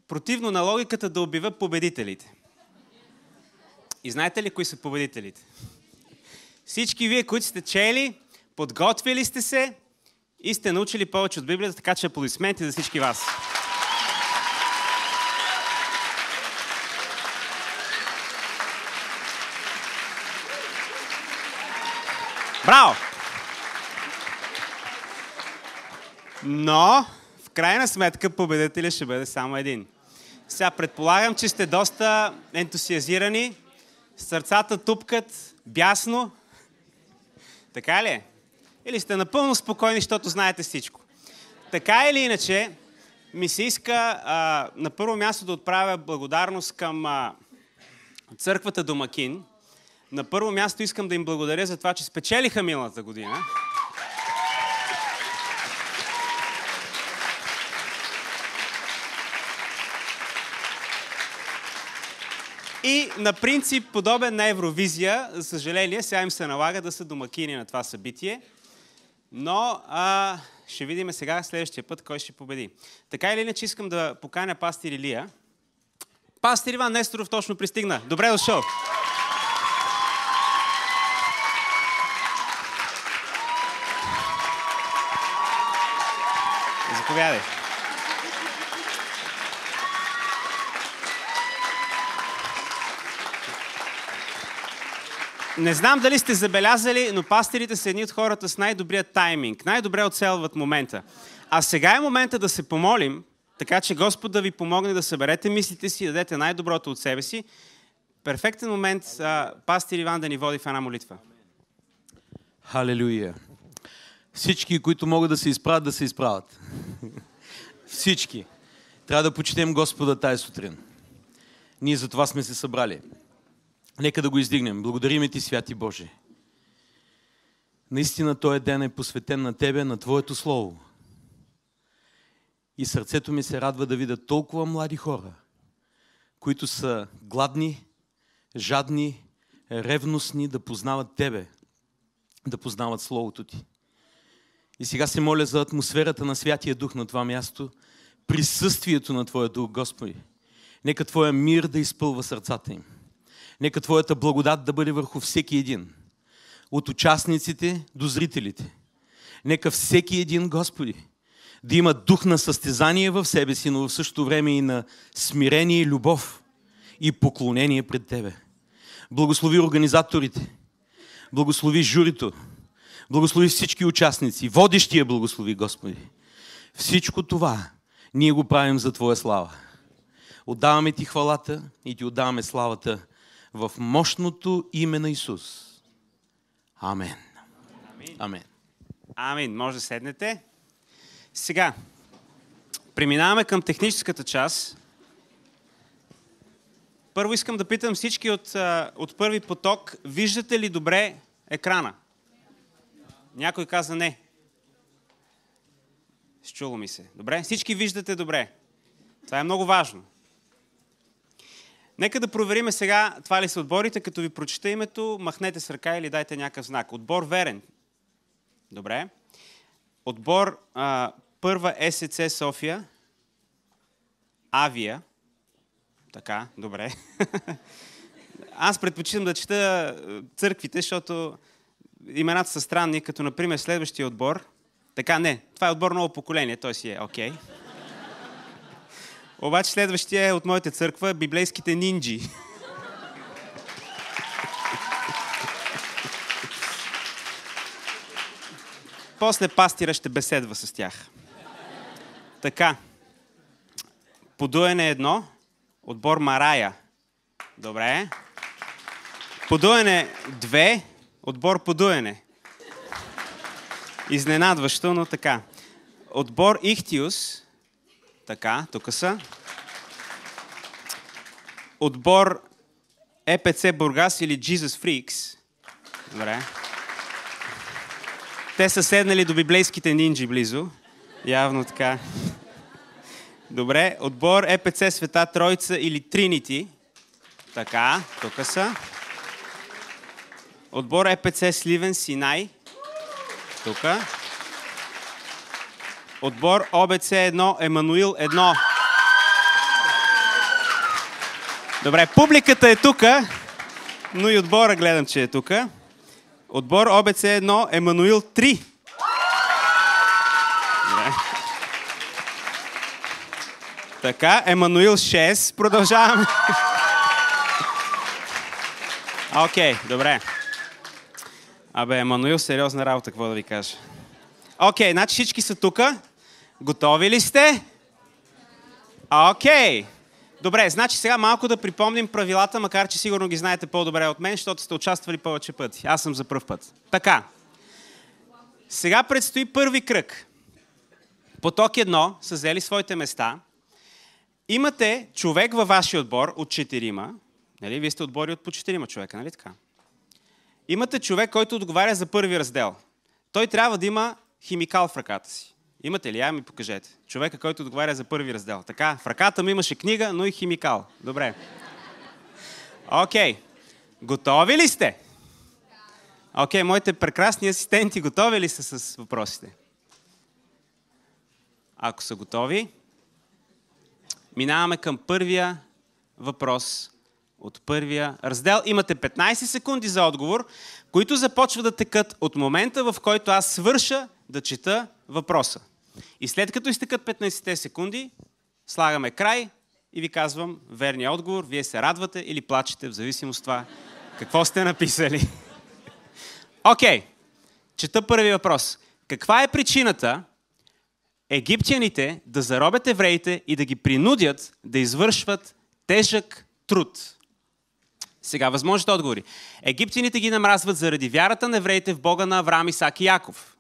противно на логиката да обявя победителите. И знаете ли кои са победителите? Всички вие, които сте чели, подготвили сте се и сте научили повече от Библията, така че аплодисменти за всички вас. Браво! Но, в крайна сметка, победителя ще бъде само един. Сега предполагам, че сте доста ентусиазирани, сърцата тупкат бясно. Така ли е? Или сте напълно спокойни, защото знаете всичко? Така или иначе, ми се иска на първо място да отправя благодарност към църквата Домакин. На първо място искам да им благодаря за това, че спечелиха миналата година. И на принцип, подобен на Евровизия, за съжаление, сега им се налага да са домакини на това събитие. Но ще видим сега следващия път кой ще победи. Така или иначе искам да поканя пастир Илия. Пастир Иван Несторов точно пристигна. Добре дошъл! Заповядай. Не знам дали сте забелязали, но пастирите са едни от хората с най-добрия тайминг. Най-добре оцелват момента. А сега е момента да се помолим, така че Господ да ви помогне да съберете мислите си и да дадете най-доброто от себе си. Перфектен момент пастир Иван да ни води в една молитва. Халелуя! Всички, които могат да се изправят, да се изправят. Всички. Трябва да почетем Господа тая сутрин. Ние за това сме се събрали. Нека да го издигнем. Благодарим ти, Святи Боже. Наистина този ден е посветен на Тебе, на Твоето Слово. И сърцето ми се радва да видя толкова млади хора, които са гладни, жадни, ревностни да познават Тебе, да познават Словото Ти. И сега се моля за атмосферата на Святия Дух на това място, присъствието на Твоя Дух, Господи. Нека Твоя мир да изпълва сърцата им. Нека Твоята благодат да бъде върху всеки един. От участниците до зрителите. Нека всеки един, Господи, да има дух на състезание в себе си, но в същото време и на смирение и любов и поклонение пред Тебе. Благослови организаторите. Благослови журито. Благослови всички участници. Водещия благослови, Господи. Всичко това ние го правим за Твоя слава. Отдаваме Ти хвалата и Ти отдаваме славата в мощното име на Исус. Амен. Амен. Амин. Може да седнете. Сега, преминаваме към техническата част. Първо искам да питам всички от първи поток, виждате ли добре екрана? Някой каза не. Счуло ми се. Добре? Всички виждате добре. Това е много важно. Нека да проверим сега това ли са отборите. Като ви прочета името, махнете с ръка или дайте някакъв знак. Отбор Верен. Добре. Отбор първа СЦ София. Авия. Така, добре. Аз предпочитам да чета църквите, защото имената са странни, като например следващия отбор. Така, не, това е отбор ново поколение, той си е окей. Обаче следващия е от моята църква, библейските нинджи. После пастира ще беседва с тях. Така, подуене 1, отбор Марая. Добре. Подуене 2, отбор Подуене. Изненадващо, но така. Отбор Ихтиус. Така, тук са. Отбор ЕПЦ Бургас или Jesus Freaks. Добре. Те са седнали до библейските нинджи близо. Явно така. Добре. Отбор ЕПЦ Света Троица или Тринити. Така, тук са. Отбор ЕПЦ Сливен Синай. Тук. Отбор ОБЦ 1 Емануил 1. Добре, публиката е тука, но и отбора гледам, че е тука. Отбор ОБЦ 1, Емануил 3. Добре. Така, Емануил 6, продължаваме. Окей, добре. Абе, Емануил, сериозна работа, какво да ви кажа. Окей, значи всички са тука. Готови ли сте? Окей. Добре, значи сега малко да припомним правилата, макар че сигурно ги знаете по-добре от мен, защото сте участвали повече пъти. Аз съм за пръв път. Така. Сега предстои първи кръг. Поток 1 са взели своите места. Имате човек във вашия отбор от 4-ма. Нали? Вие сте отбори от по 4 човека, нали така? Имате човек, който отговаря за първи раздел. Той трябва да има химикал в ръката си. Имате ли? Я ми покажете. Човека, който отговаря за първи раздел. Така, в ръката му имаше книга, но и химикал. Добре. Окей. Готови ли сте? Окей, моите прекрасни асистенти, готови ли са с въпросите? Ако са готови, минаваме към първия въпрос от първия раздел. Имате 15 секунди за отговор, които започват да текат от момента, в който аз свърша да чета въпроса. И след като изтекат 15 секунди, слагаме край и ви казвам верния отговор. Вие се радвате или плачете, в зависимост от това какво сте написали. Окей, чета първи въпрос. Каква е причината египтяните да заробят евреите и да ги принудят да извършват тежък труд? Сега, възможните отговори. Египтяните ги намразват заради вярата на евреите в Бога на Авраам, Исак и Яков.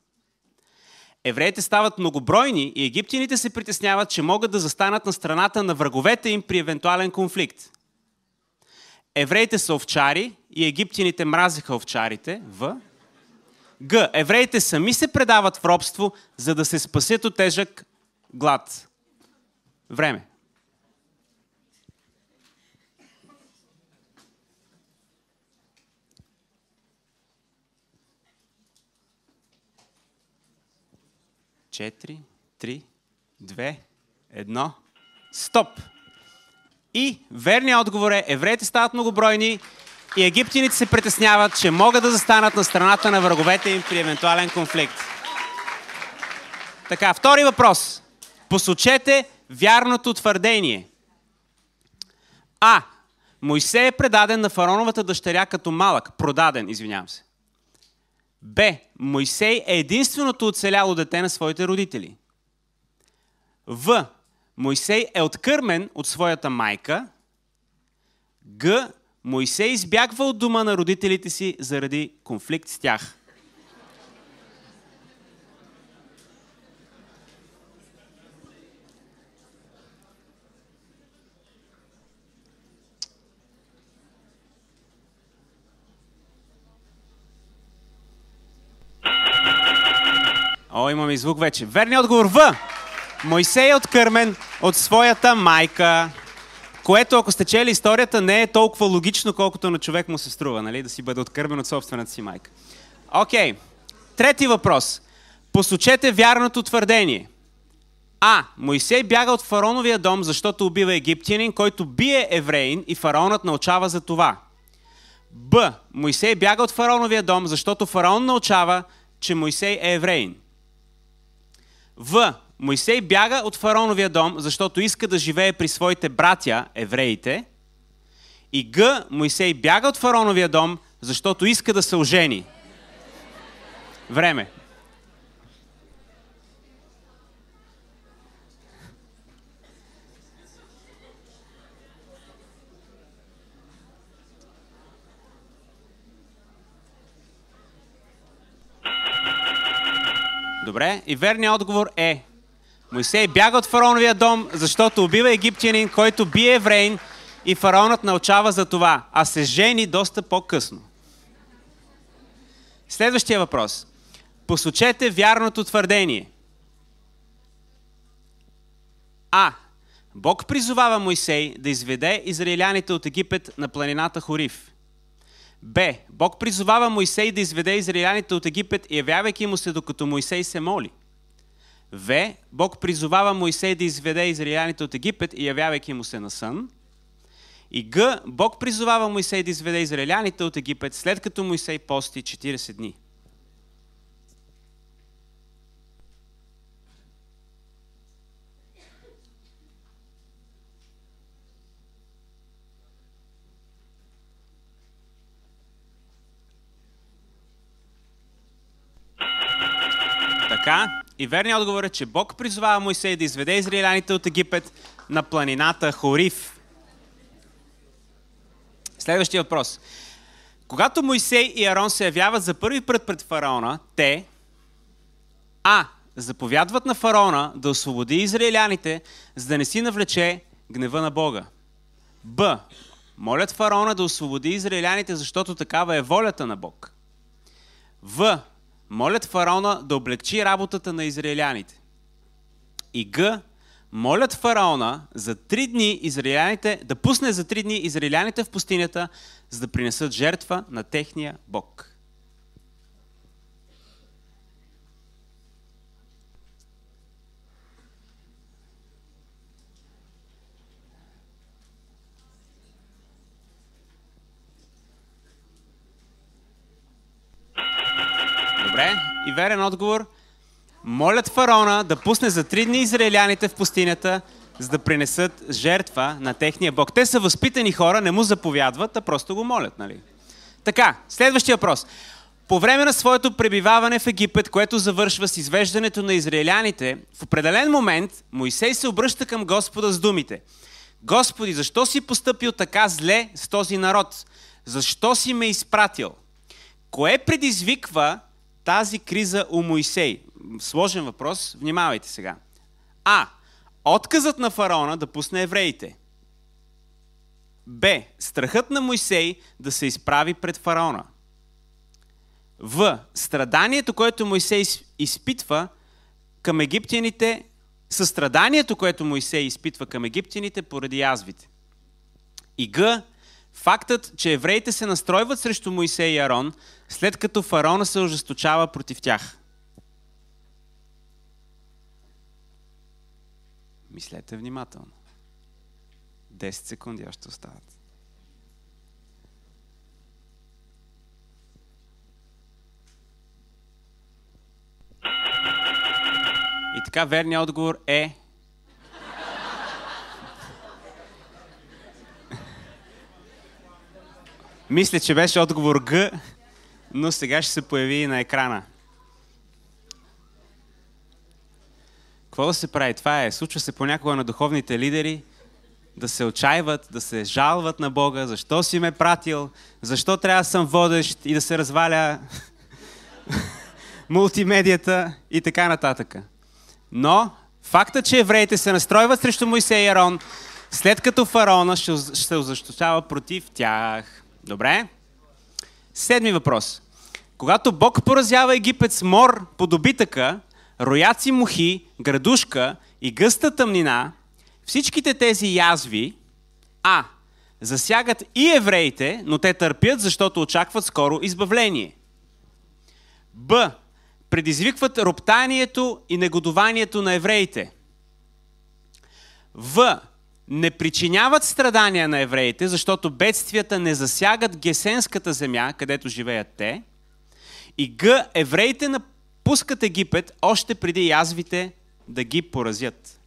Евреите стават многобройни и египтяните се притесняват, че могат да застанат на страната на враговете им при евентуален конфликт. Евреите са овчари и египтяните мразиха овчарите. Г. Евреите сами се предават в робство, за да се спасят от тежък глад. Време. Четири, 3, 2, 1. Стоп! И верният отговор е: евреите стават многобройни и египтяните се притесняват, че могат да застанат на страната на враговете им при евентуален конфликт. Така, втори въпрос. Посочете вярното твърдение. А. Мойсей е предаден на фараоновата дъщеря като малък. Продаден, извинявам се. Б. Мойсей е единственото оцеляло дете на своите родители. В. Мойсей е откърмен от своята майка. Г. Мойсей избягва от дома на родителите си заради конфликт с тях. О, имаме и звук вече. Верният отговор В. Мойсей е откърмен от своята майка, което, ако сте чели историята, не е толкова логично, колкото на човек му се струва, нали? Да си бъде откърмен от собствената си майка. Окей. Трети въпрос. Посочете вярното твърдение. А. Мойсей бяга от фараоновия дом, защото убива египтянин, който бие евреин и фараонът научава за това. Б. Мойсей бяга от фараоновия дом, защото фараон научава, че Мойсей е евреин. В. Мойсей бяга от фараоновия дом, защото иска да живее при своите братя, евреите. И Г. Мойсей бяга от фараоновия дом, защото иска да се ожени. Време. Добре, и верният отговор е: Мойсей бяга от фараоновия дом, защото убива египтянин, който бие евреин и фараонът научава за това, а се жени доста по-късно. Следващия въпрос. Посочете вярното твърдение. А. Бог призовава Мойсей да изведе израиляните от Египет на планината Хорив. Б. Бог призовава Мойсей да изведе израиляните от Египет, явявайки му се, докато Мойсей се моли. В. Бог призовава Мойсей да изведе израиляните от Египет, явявайки му се на сън. И Г. Бог призовава Моисей да изведе израиляните от Египет, след като Моисей пости 40 дни. Така, и верният отговор е, че Бог призовава Моисей да изведе израиляните от Египет на планината Хорив. Следващия въпрос. Когато Моисей и Арон се явяват за първи път пред фараона, те заповядват на фараона да освободи израиляните, за да не си навлече гнева на Бога. Б. Молят фараона да освободи израиляните, защото такава е волята на Бог. В. Молят фараона да облегчи работата на израиляните. И Г. Молят фараона за 3 дни израиляните, да пусне за 3 дни израиляните в пустинята, за да принесат жертва на техния Бог. Добре, и верен отговор. Молят фараона да пусне за 3 дни израиляните в пустинята, за да принесат жертва на техния Бог. Те са възпитани хора, не му заповядват, а просто го молят, нали? Така, следващия въпрос. По време на своето пребиваване в Египет, което завършва с извеждането на израиляните, в определен момент Моисей се обръща към Господа с думите: Господи, защо си постъпил така зле с този народ? Защо си ме изпратил? Кое предизвиква тази криза у Моисей? Сложен въпрос, внимавайте сега. А. Отказът на фараона да пусне евреите. Б. Страхът на Моисей да се изправи пред фараона. В. Страданието, което Моисей изпитва към египтяните, състраданието, което Моисей изпитва към египтяните поради язвите. И Г. Фактът, че евреите се настройват срещу Моисей и Арон, след като фараона се ожесточава против тях. Мислете внимателно. 10 секунди още остават. И така, верният отговор е... Мисля, че беше отговор Г, но сега ще се появи и на екрана. Какво да се прави? Това случва се понякога на духовните лидери да се отчаиват, да се жалват на Бога, защо си ме пратил, защо трябва да съм водещ и да се разваля мултимедията и така нататък. Но фактът, че евреите се настройват срещу Моисей и Арон, след като фараона ще се озащитава против тях. Добре? 7 въпрос. Когато Бог поразява Египет с мор по добитъка, рояци мухи, градушка и гъста тъмнина, всичките тези язви засягат и евреите, но те търпят, защото очакват скоро избавление. Б. Предизвикват роптанието и негодованието на евреите. В. Не причиняват страдания на евреите, защото бедствията не засягат Гесенската земя, където живеят те. И Г. Евреите напускат Египет още преди язвите да ги поразят.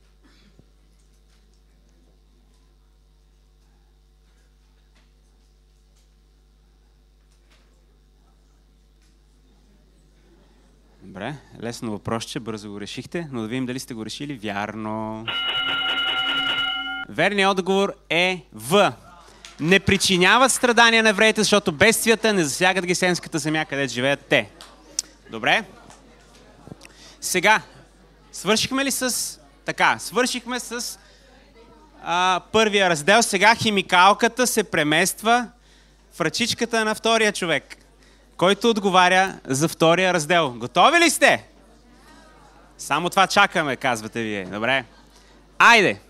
Добре, лесно въпросче, бързо го решихте, но да видим дали сте го решили вярно. Верният отговор е В. Не причиняват страдания на евреите, защото бедствията не засягат Гесенската земя, където живеят те. Добре? Сега, свършихме ли с... Така, свършихме с първия раздел. Сега химикалката се премества в ръчичката на втория човек, който отговаря за втория раздел. Готови ли сте? Само това чакаме, казвате вие. Добре. Айде,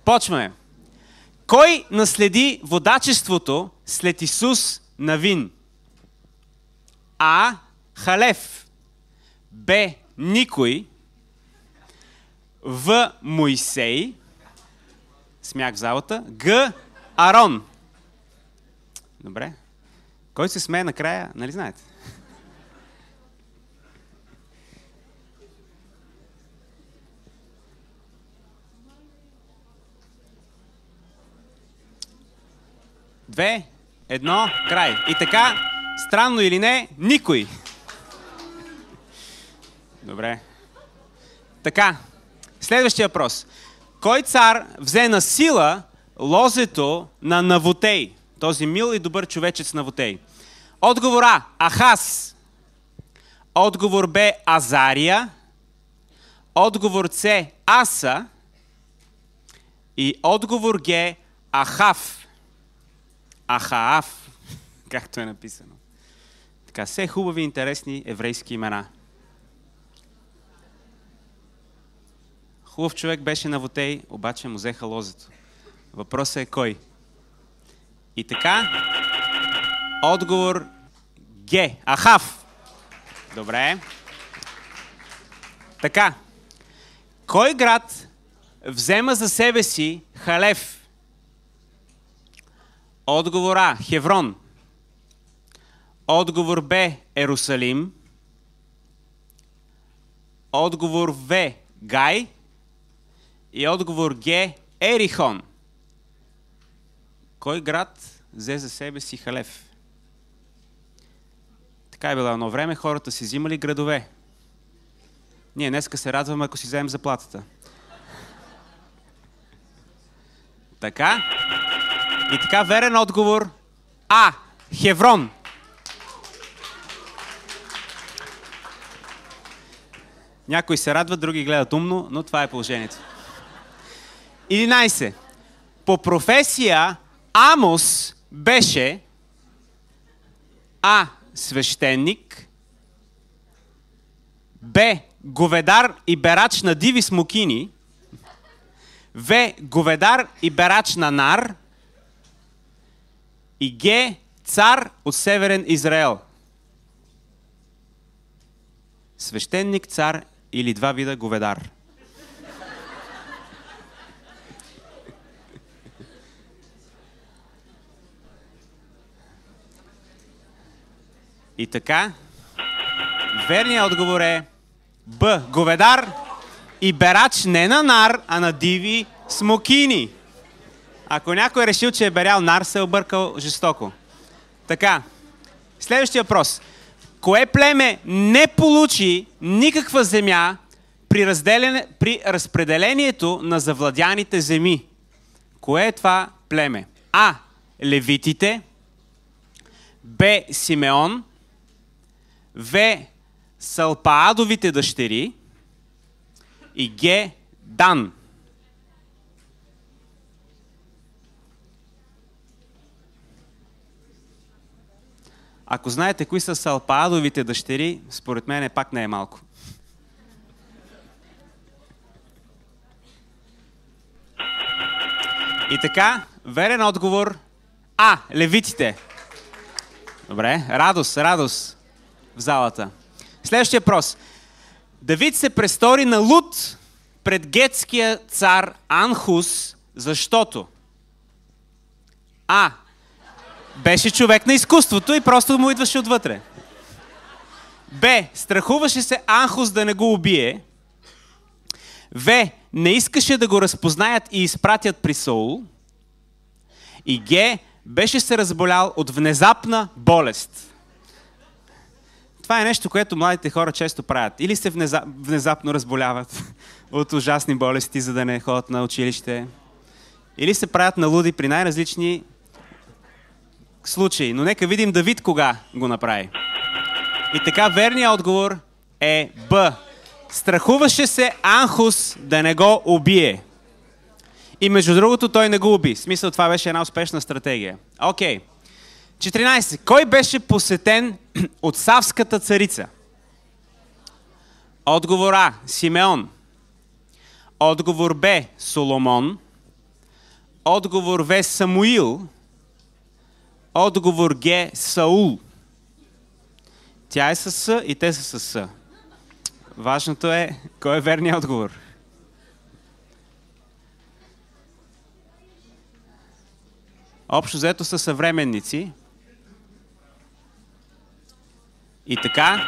почваме. Кой наследи водачеството след Исус Навин? А. Халев. Б. Никой. В. Моисей. Смях в залата. Г. Арон. Добре. Кой се смее накрая, нали знаете? Две, едно, край. И така, странно или не, никой. Добре. Така, следващия въпрос. Кой цар взе на сила лозето на Навотей? Този мил и добър човечец Навотей. Отговор А. Ахаз. Отговор Б. Азария. Отговор С. Аса. И отговор Г. Ахав. Ахаав, както е написано. Така, все хубави, интересни еврейски имена. Хубав човек беше Навотей, обаче му взеха лозето. Въпросът е кой? И така, отговор Г. Ахав. Добре. Така, кой град взема за себе си Халев? Отговор А. Хеврон. Отговор Б. Ерусалим. Отговор В. Гай. И отговор Г. Ерихон. Кой град взе за себе си Халев? Така е било едно време, хората си взимали градове. Ние днеска се радваме, ако си вземем заплатата. Така. И така, верен отговор А. Хеврон. Някои се радват, други гледат умно, но това е положението. 11. По професия Амос беше А. Свещеник, Б. Говедар и берач на диви смокини, В. Говедар и берач на нар и Г. Цар от Северен Израел. Свещеник, цар или два вида говедар. И така, верният отговор е Б. Говедар и берач не на нар, а на диви смокини. Ако някой е решил, че е берял нар, се е объркал жестоко. Така, следващия въпрос. Кое племе не получи никаква земя при разпределението на завладяните земи? Кое е това племе? А. Левитите. Б. Симеон. В. Салпаадовите дъщери. И Г. Дан. Ако знаете кои са Салпаадовите дъщери, според мен пак не е малко. И така, верен отговор А. Левитите. Добре, радост в залата. Следващия въпрос. Давид се престори на луд пред гетския цар Анхус, защото А. Беше човек на изкуството и просто му идваше отвътре. Б. Страхуваше се Анхус да не го убие. В. Не искаше да го разпознаят и изпратят при Саул. И Г. Беше се разболял от внезапна болест. Това е нещо, което младите хора често правят. Или се внезапно разболяват от ужасни болести, за да не ходят на училище. Или се правят на луди при най-различни случаи. Но нека видим Давид кога го направи. И така, верният отговор е Б. Страхуваше се Анхус да не го убие. И между другото, той не го уби. В смисъл, това беше една успешна стратегия. Окей. 14. Кой беше посетен от Савската царица? Отговор А. Симеон. Отговор Б. Соломон. Отговор В. Самуил. Отговор Г. Саул. Тя е със С и те са със С. Важното е, кой е верният отговор? Общо взето са съвременници. И така,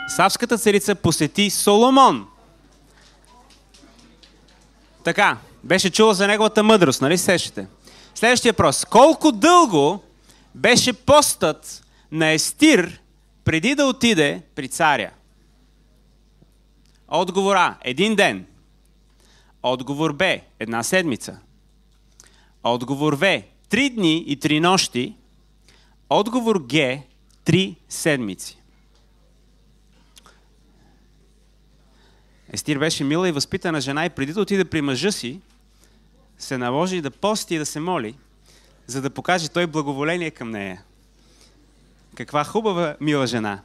Савската царица посети Соломон. Така, беше чула за неговата мъдрост, нали се сещате? Следващия въпрос. Колко дълго беше постът на Естир преди да отиде при царя? Отговор А. 1 ден. Отговор Б. 1 седмица. Отговор В. 3 дни и 3 нощи. Отговор Г. 3 седмици. Естир беше мила и възпитана жена и преди да отиде при мъжа си, се наложи да пости и да се моли, за да покаже той благоволение към нея. Каква хубава, мила жена.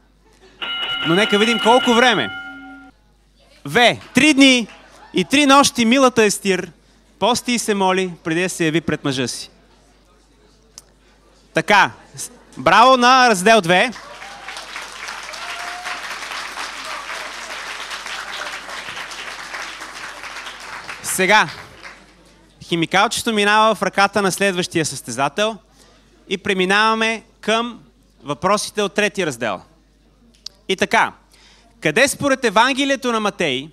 Но нека видим колко време. В. 3 дни и 3 нощи милата Естир пости и се моли, преди да се яви пред мъжа си. Така, браво на раздел 2. Сега, химикалчето минава в ръката на следващия състезател и преминаваме към въпросите от 3 раздел. И така, къде според Евангелието на Матей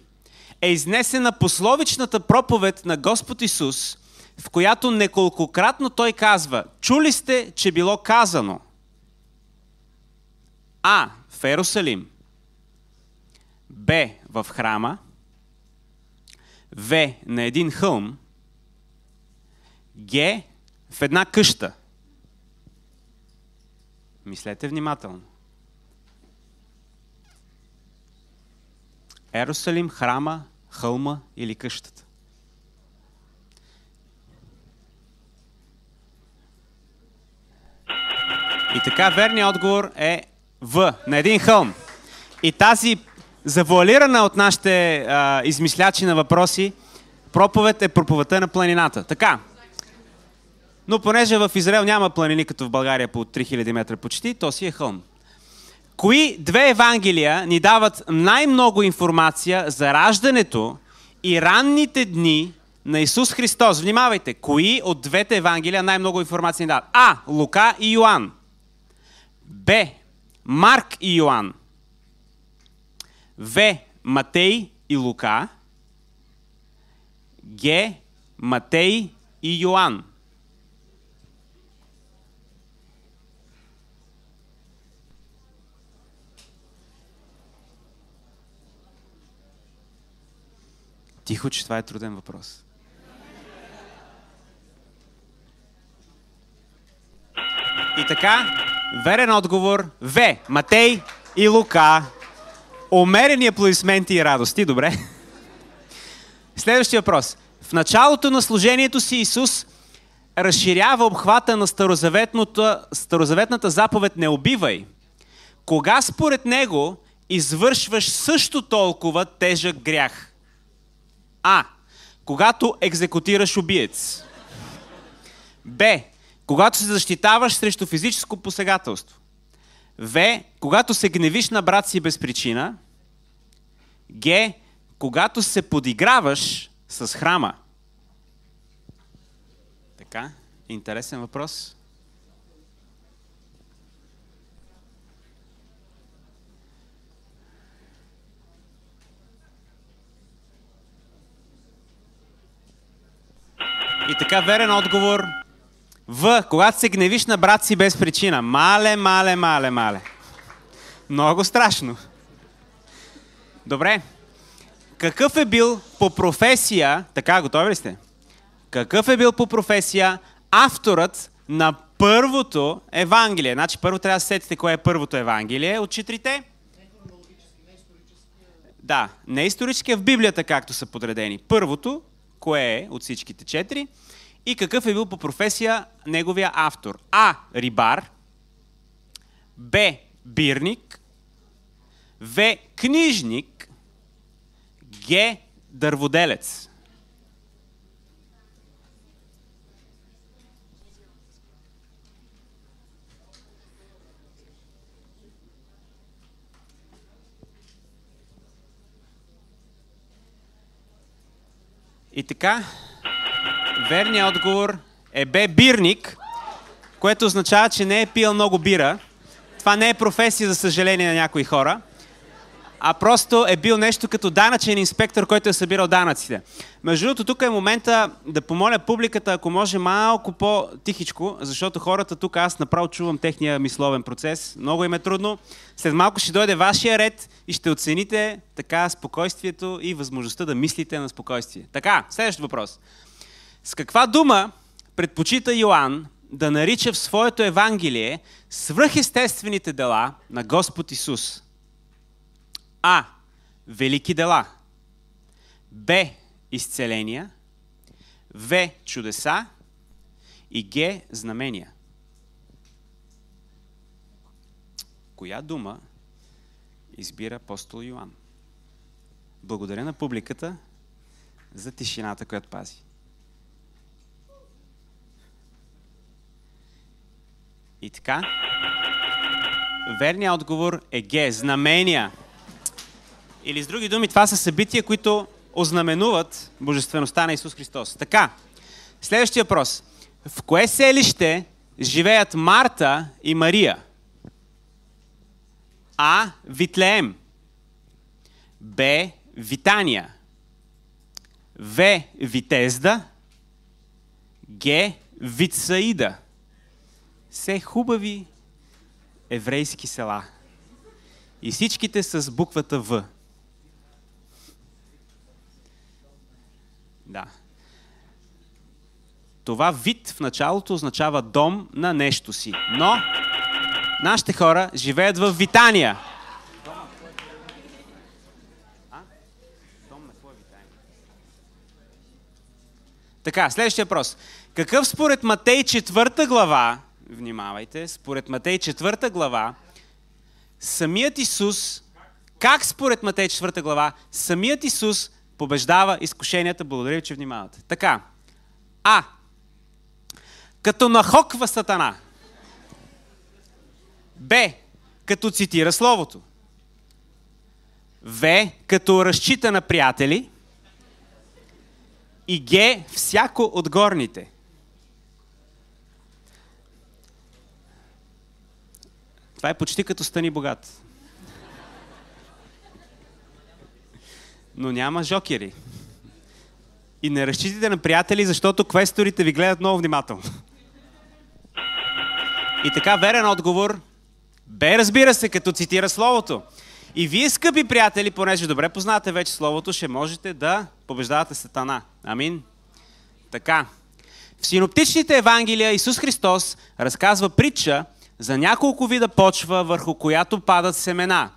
е изнесена пословичната проповед на Господ Исус, в която неколкократно той казва: чули сте, че било казано А. В Йерусалим, Б. В храма, В. На един хълм, Г. В една къща. Мислете внимателно. Йерусалим, храма, хълма или къщата. И така, верният отговор е В. На един хълм. И тази завуалирана от нашите измислячи на въпроси проповед е проповедта на планината. Така. Но понеже в Израел няма планини като в България по 3000 метра почти, то си е хълм. Кои 2 Евангелия ни дават най-много информация за раждането и ранните дни на Исус Христос? Внимавайте, кои от 2 Евангелия най-много информация ни дават? А. Лука и Йоан. Б. Марк и Йоан. В. Матей и Лука. Г. Матей и Йоан. Тихо, че това е труден въпрос. И така, верен отговор В. Матей и Лука. Умерени аплодисменти и радости, добре. Следващия въпрос. В началото на служението си Исус разширява обхвата на старозаветната заповед "Не убивай". Кога според него извършваш също толкова тежък грях? А. Когато екзекутираш убиец. Б. Когато се защитаваш срещу физическо посегателство. В. Когато се гневиш на брат си без причина. Г. Когато се подиграваш с храма. Така, интересен въпрос. И така, верен отговор В. Когато се гневиш на брат си без причина. Мале. Много страшно. Добре. Какъв е бил по професия, така, готови ли сте? Какъв е бил по професия авторът на първото Евангелие? Значи първо трябва да се сетите кое е първото Евангелие от 4-те. Да, не исторически, а в Библията както са подредени. Първото, кое е от всичките 4 и какъв е бил по професия неговия автор? А. Рибар. Б. Бирник. В. Книжник. Г. Дърводелец. И така, верният отговор е Б бирник, което означава, че не е пил много бира. Това не е професия, за съжаление, на някои хора, а просто е бил нещо като данъчен инспектор, който е събирал данъците. Между другото, тук е момента да помоля публиката, ако може малко по-тихичко, защото хората тук, аз направо чувам техния мисловен процес. Много им е трудно. След малко ще дойде вашия ред и ще оцените така спокойствието и възможността да мислите на спокойствие. Така, следващ въпрос. С каква дума предпочита Йоан да нарича в своето Евангелие свръхестествените дела на Господ Исус? А. Велики дела. Б. Изцеления. В. Чудеса. И Г. Знамения. Коя дума избира апостол Йоан? Благодаря на публиката за тишината, която пази. И така, верният отговор е Г. Знамения. Или с други думи, това са събития, които ознаменуват божествеността на Исус Христос. Така, следващия въпрос. В кое селище живеят Марта и Мария? А. Витлеем. Б. Витания. В. Витезда. Г. Витсаида. Все хубави еврейски села. И всичките с буквата В. Да. Това вид в началото означава дом на нещо си. Но нашите хора живеят в Витания. Така, следващия въпрос. Какъв според Матей 4 глава, внимавайте, според Матей 4 глава, самият Исус, как според Матей 4 глава, самият Исус побеждава изкушенията? Благодаря ви, че внимавате. Така. А. Като нахоква Сатана. Б. Като цитира Словото. В. Като разчита на приятели. И Г. Всяко от горните. Това е почти като стани богат. Но няма жокери. И не разчитайте на приятели, защото квесторите ви гледат много внимателно. И така, верен отговор. Б, разбира се, като цитира Словото. И вие, скъпи приятели, понеже добре познавате вече Словото, ще можете да побеждавате Сатана. Амин. Така. В синоптичните Евангелия Исус Христос разказва притча за няколко вида почва, върху която падат семена.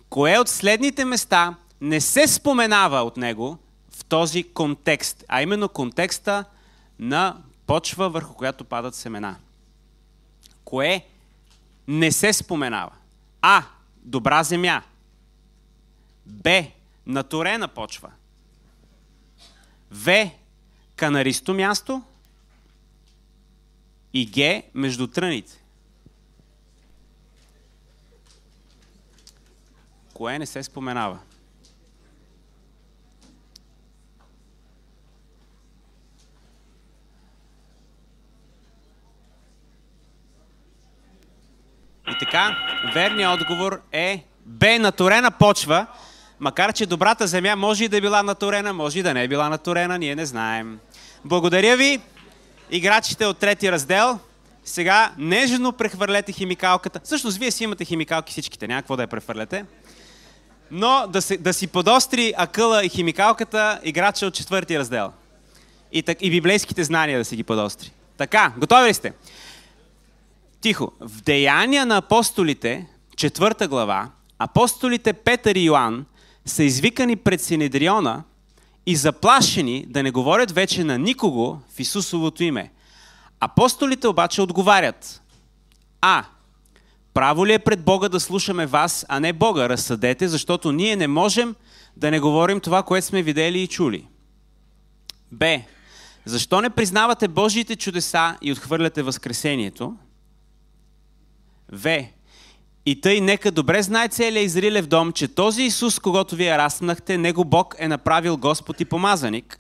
Кое от следните места не се споменава от него в този контекст, а именно контекста на почва, върху която падат семена? Кое не се споменава? А. Добра земя. Б. Наторена почва. В. Канаристо място. И Г. Между тръните. Кое не се споменава? И така, верният отговор е Б. Наторена почва, макар че добрата земя може и да е била наторена, може и да не е била наторена, ние не знаем. Благодаря ви, играчите от трети раздел. Сега нежно прехвърлете химикалката. Всъщност, вие си имате химикалки всичките, няма какво да я прехвърляте. Но да си подостри акъла и химикалката играча от четвърти раздел. И библейските знания да си ги подостри. Така, готови ли сте? Тихо. В Деяния на апостолите, 4 глава, апостолите Петър и Йоан са извикани пред Синедриона и заплашени да не говорят вече на никого в Исусовото име. Апостолите обаче отговарят. А. Право ли е пред Бога да слушаме вас, а не Бога? Разсъдете, защото ние не можем да не говорим това, което сме видели и чули. Б. Защо не признавате Божиите чудеса и отхвърляте възкресението? В. И тъй нека добре знае целия Израилев дом, че този Исус, когато вие разпнахте, него Бог е направил Господ и помазаник.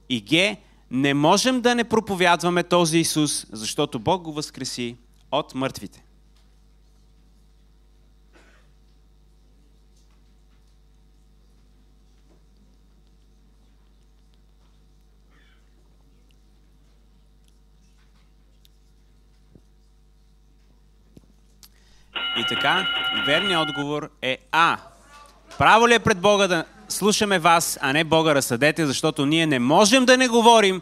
И Г. не можем да не проповядваме този Исус, защото Бог го възкреси от мъртвите. И така, верният отговор е А. Право ли е пред Бога да слушаме вас, а не Бога разсъдете, защото ние не можем да не говорим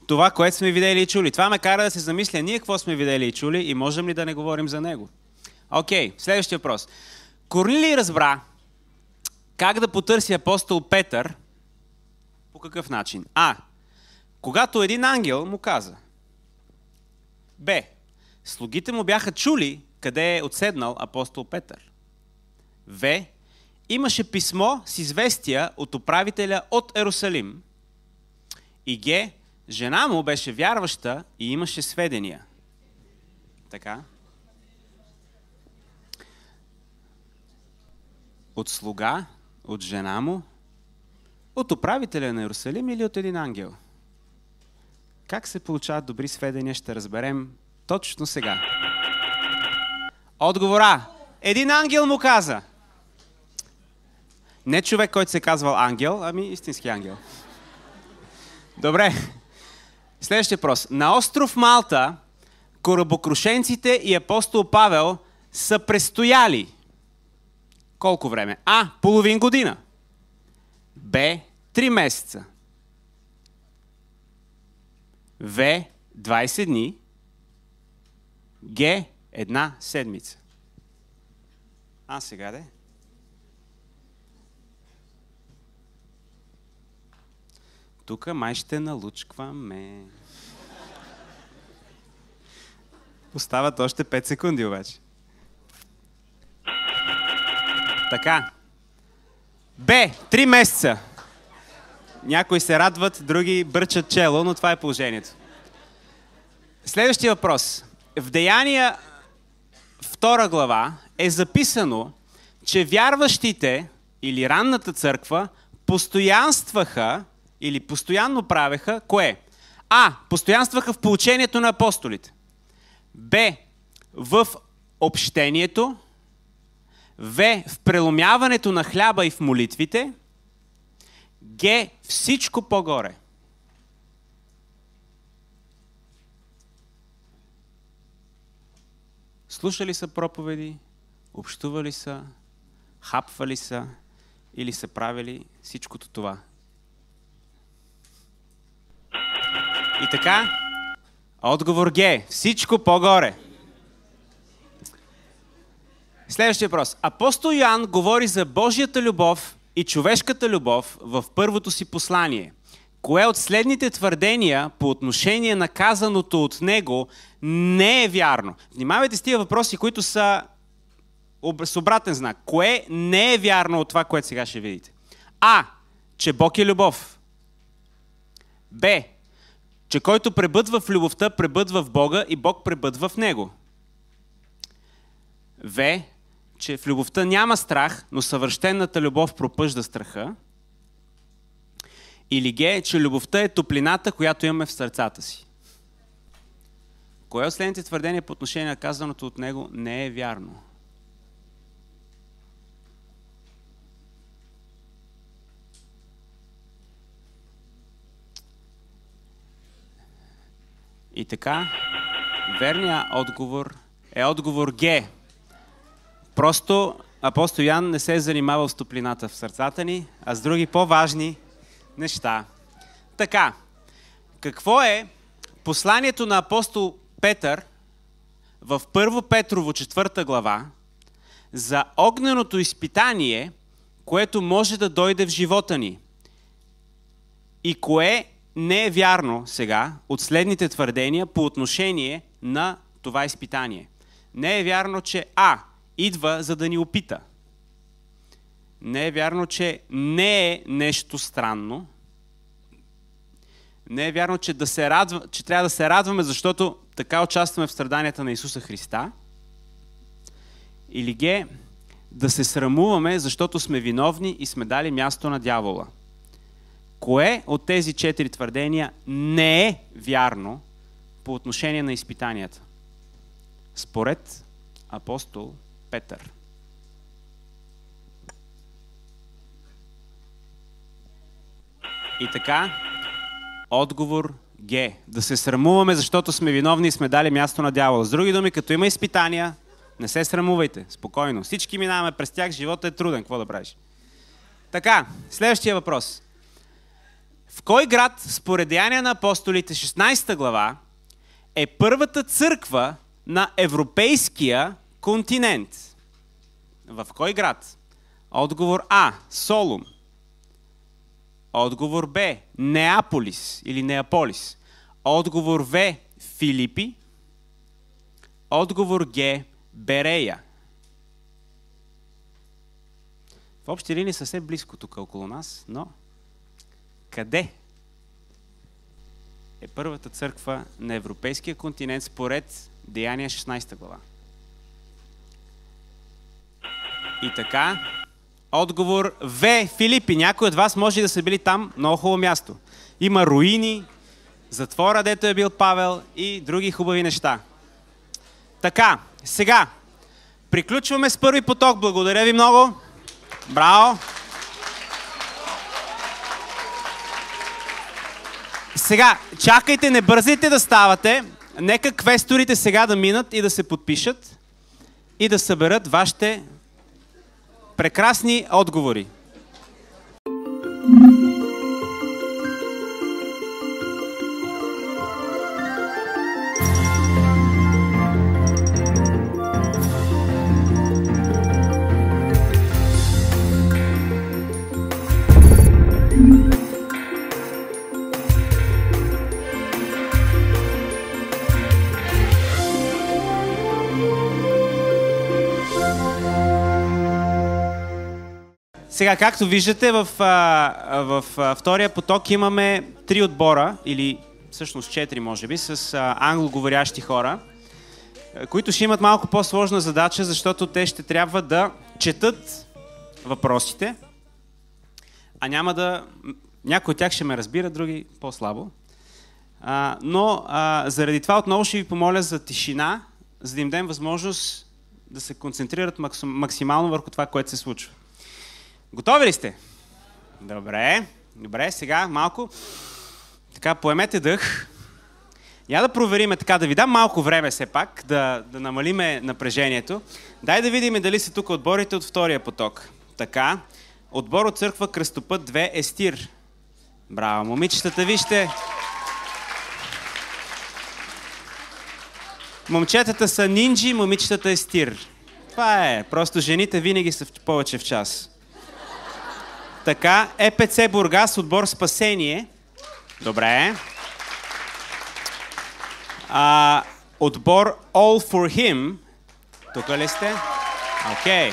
това, което сме видели и чули. Това ме кара да се замисля ние какво сме видели и чули и можем ли да не говорим за него. Окей, следващия въпрос. Корнилий разбра как да потърси апостол Петър по какъв начин? А. Когато един ангел му каза. Б. Слугите му бяха чули къде е отседнал апостол Петър. В. Имаше писмо с известия от управителя от Ерусалим. И Г. Жена му беше вярваща и имаше сведения. Така. От слуга, от жена му, от управителя на Ерусалим или от един ангел? Как се получават добри сведения, ще разберем точно сега. Отговор А. Един ангел му каза. Не човек, който се казвал ангел, ами истински ангел. Добре. Следващия въпрос. На остров Малта корабокрушенците и апостол Павел са престояли. Колко време? А. Половин година. Б. 3 месеца. В. 20 дни. Г. 1 седмица. А сега де? Тук май ще налучкваме. Остават още 5 секунди обаче. Така. Б. 3 месеца. Някои се радват, други бърчат чело, но това е положението. Следващия въпрос. В Деяния 2 глава е записано, че вярващите или ранната църква постоянстваха или постоянно правеха кое? А. Постоянстваха в поучението на апостолите. Б. В общението. В. В преломяването на хляба и в молитвите. Г. Всичко по-горе. Слушали са проповеди, общували са, хапвали са или са правили всичкото това. И така, отговор Г. Всичко по-горе. Следващия въпрос. Апостол Йоан говори за Божията любов и човешката любов в първото си послание. Кое от следните твърдения по отношение на казаното от него не е вярно? Внимавайте с тия въпроси, които са с обратен знак. Кое не е вярно от това, което сега ще видите? А. Че Бог е любов. Б. Че който пребъдва в любовта, пребъдва в Бога и Бог пребъдва в него. В. Че в любовта няма страх, но съвършената любов пропъжда страха. Или Г. Че любовта е топлината, която имаме в сърцата си. Кое от следните твърдения по отношение на казаното от него не е вярно? И така, верният отговор е отговор Г. Просто апостол Йоан не се е занимавал с топлината в сърцата ни, а с други по-важни неща. Така, какво е посланието на апостол Петър в 1 Петрово 4 глава за огненото изпитание, което може да дойде в живота ни? И кое не е вярно сега от следните твърдения по отношение на това изпитание? Не е вярно, че А. идва за да ни опита. Не е вярно, че не е нещо странно. Не е вярно, че трябва да се радваме, защото така участваме в страданията на Исуса Христа. Или Г. да се срамуваме, защото сме виновни и сме дали място на дявола. Кое от тези 4 твърдения не е вярно по отношение на изпитанията? Според апостол Петър. И така, отговор Г. Да се срамуваме, защото сме виновни и сме дали място на дявола. С други думи, като има изпитания, не се срамувайте, спокойно. Всички минаваме през тях, живота е труден, какво да правиш? Така, следващия въпрос. В кой град, според Деяния на апостолите, 16 глава, е първата църква на европейския континент? В кой град? Отговор А. Солун. Отговор Б. Неаполис или Неаполис. Отговор В. Филипи. Отговор Г. Берея. В общи линии съвсем близко тук около нас, но къде е първата църква на европейския континент според Деяния 16 глава? И така, отговор В. Филипи. Някой от вас може да са били там, много хубаво място. Има руини, затвора, дето е бил Павел и други хубави неща. Така, сега, приключваме с първи поток. Благодаря ви много. Браво! Сега, чакайте, не бързайте да ставате. Нека квесторите сега да минат и да се подпишат и да съберат вашите прекрасни отговори. Сега, както виждате, в втория поток имаме 3 отбора, или всъщност 4 може би, с англоговорящи хора, които ще имат малко по-сложна задача, защото те ще трябва да четат въпросите, а няма да... Някои от тях ще ме разбират, други по-слабо. Но заради това отново ще ви помоля за тишина, за да им дадем възможност да се концентрират максимално върху това, което се случва. Готови ли сте? Добре. Добре, сега малко. Така, поемете дъх. Я да провериме така, да ви дам малко време все пак, да намалиме напрежението. Дай да видим дали са тук отборите от втория поток. Така, отбор от църква Кръстопът 2 Естир. Браво, момичетата, вижте. Момчетата са нинджи, момичетата Естир. Това е, просто жените винаги са повече в час. Така, ЕПЦ Бургас, отбор Спасение. Добре. Отбор All for Him. Тук ли сте? Окей.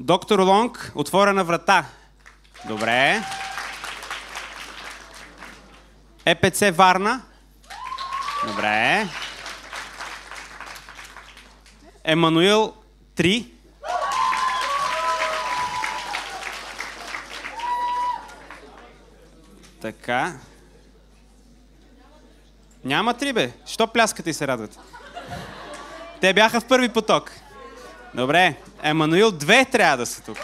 Доктор Лонг, Отворена врата. Добре. ЕПЦ Варна. Добре. Емануил 3. Така. Няма 3, бе. Що пляскате и се радвате? Те бяха в първи поток. Добре. Емануил 2 трябва да са тук.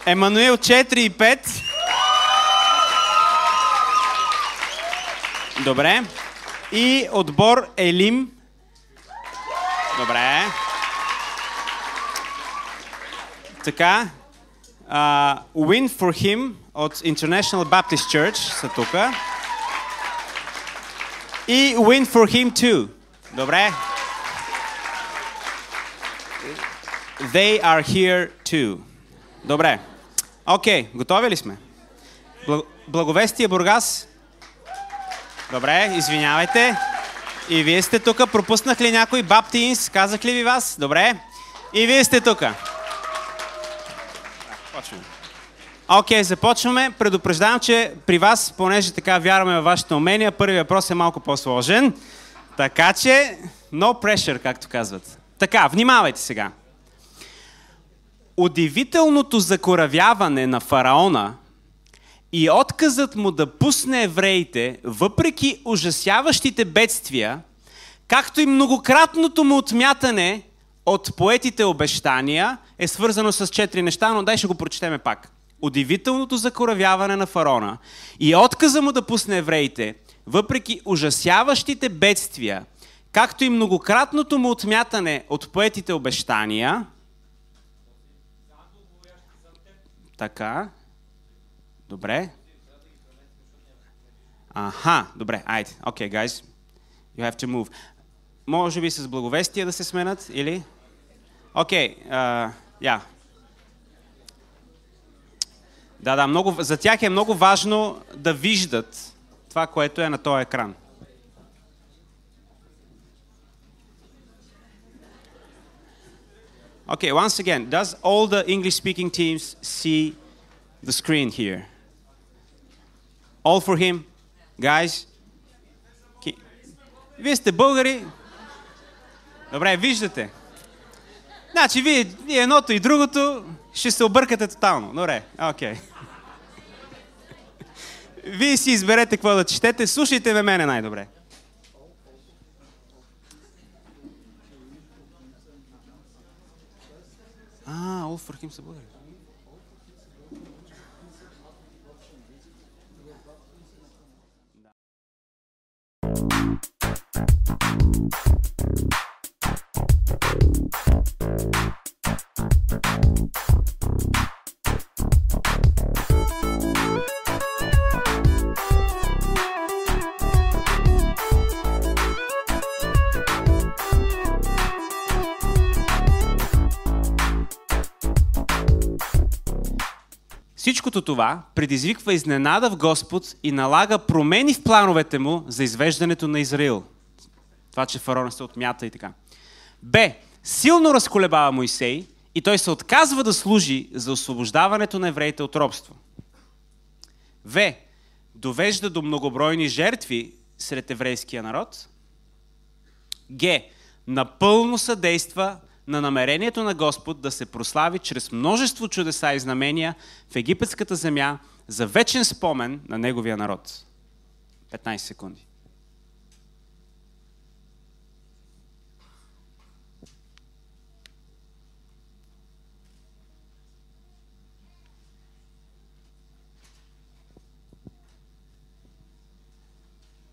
Емануил 4 и 5. Добре. И отбор Елим. Добре. Така. Win for Him от International Baptist Church са тука. И Win for Him too. Добре. They are here too. Добре. Окей, готови ли сме? Благовестие Бургас. Добре, извинявайте. И вие сте тук. Пропуснах ли някой? Баптинс, казах ли ви вас? Добре. И вие сте тук. Окей, започваме. Предупреждавам, че при вас, понеже така вярваме във вашите умения, първият въпрос е малко по-сложен. Така че, no pressure, както казват. Така, внимавайте сега. удивителното закоравяване на фараона и отказът му да пусне евреите, въпреки ужасяващите бедствия, както и многократното му отмятане от поетите обещания, е свързано с 4 неща, но дай ще го прочетеме пак. Удивителното закоравяване на фараона и отказа му да пусне евреите, въпреки ужасяващите бедствия, както и многократното му отмятане от поетите обещания. Така. Добре. Аха, добре, айде. Окей, guys. You have to move. Може би с благовестие да се сменят, или? Окей, я. Да, за тях е много важно да виждат това, което е на този екран. Okay, once again, does all the English-speaking teams see the screen here? All for him? Guys? Вие сте българи? Добре, виждате. Значи, вие едното и другото ще се объркате тотално. Добре, окей. Вие си изберете какво да четете. Слушайте ме мене най-добре. All for him са българи. Всичкото това предизвиква изненада в Господ и налага промени в плановете му за извеждането на Израил. Това, че фараона се отмята и така. Б. Силно разколебава Моисей и той се отказва да служи за освобождаването на евреите от робство. В. Довежда до многобройни жертви сред еврейския народ. Г. Напълно съдейства на намерението на Господ да се прослави чрез множество чудеса и знамения в египетската земя за вечен спомен на неговия народ. 15 секунди.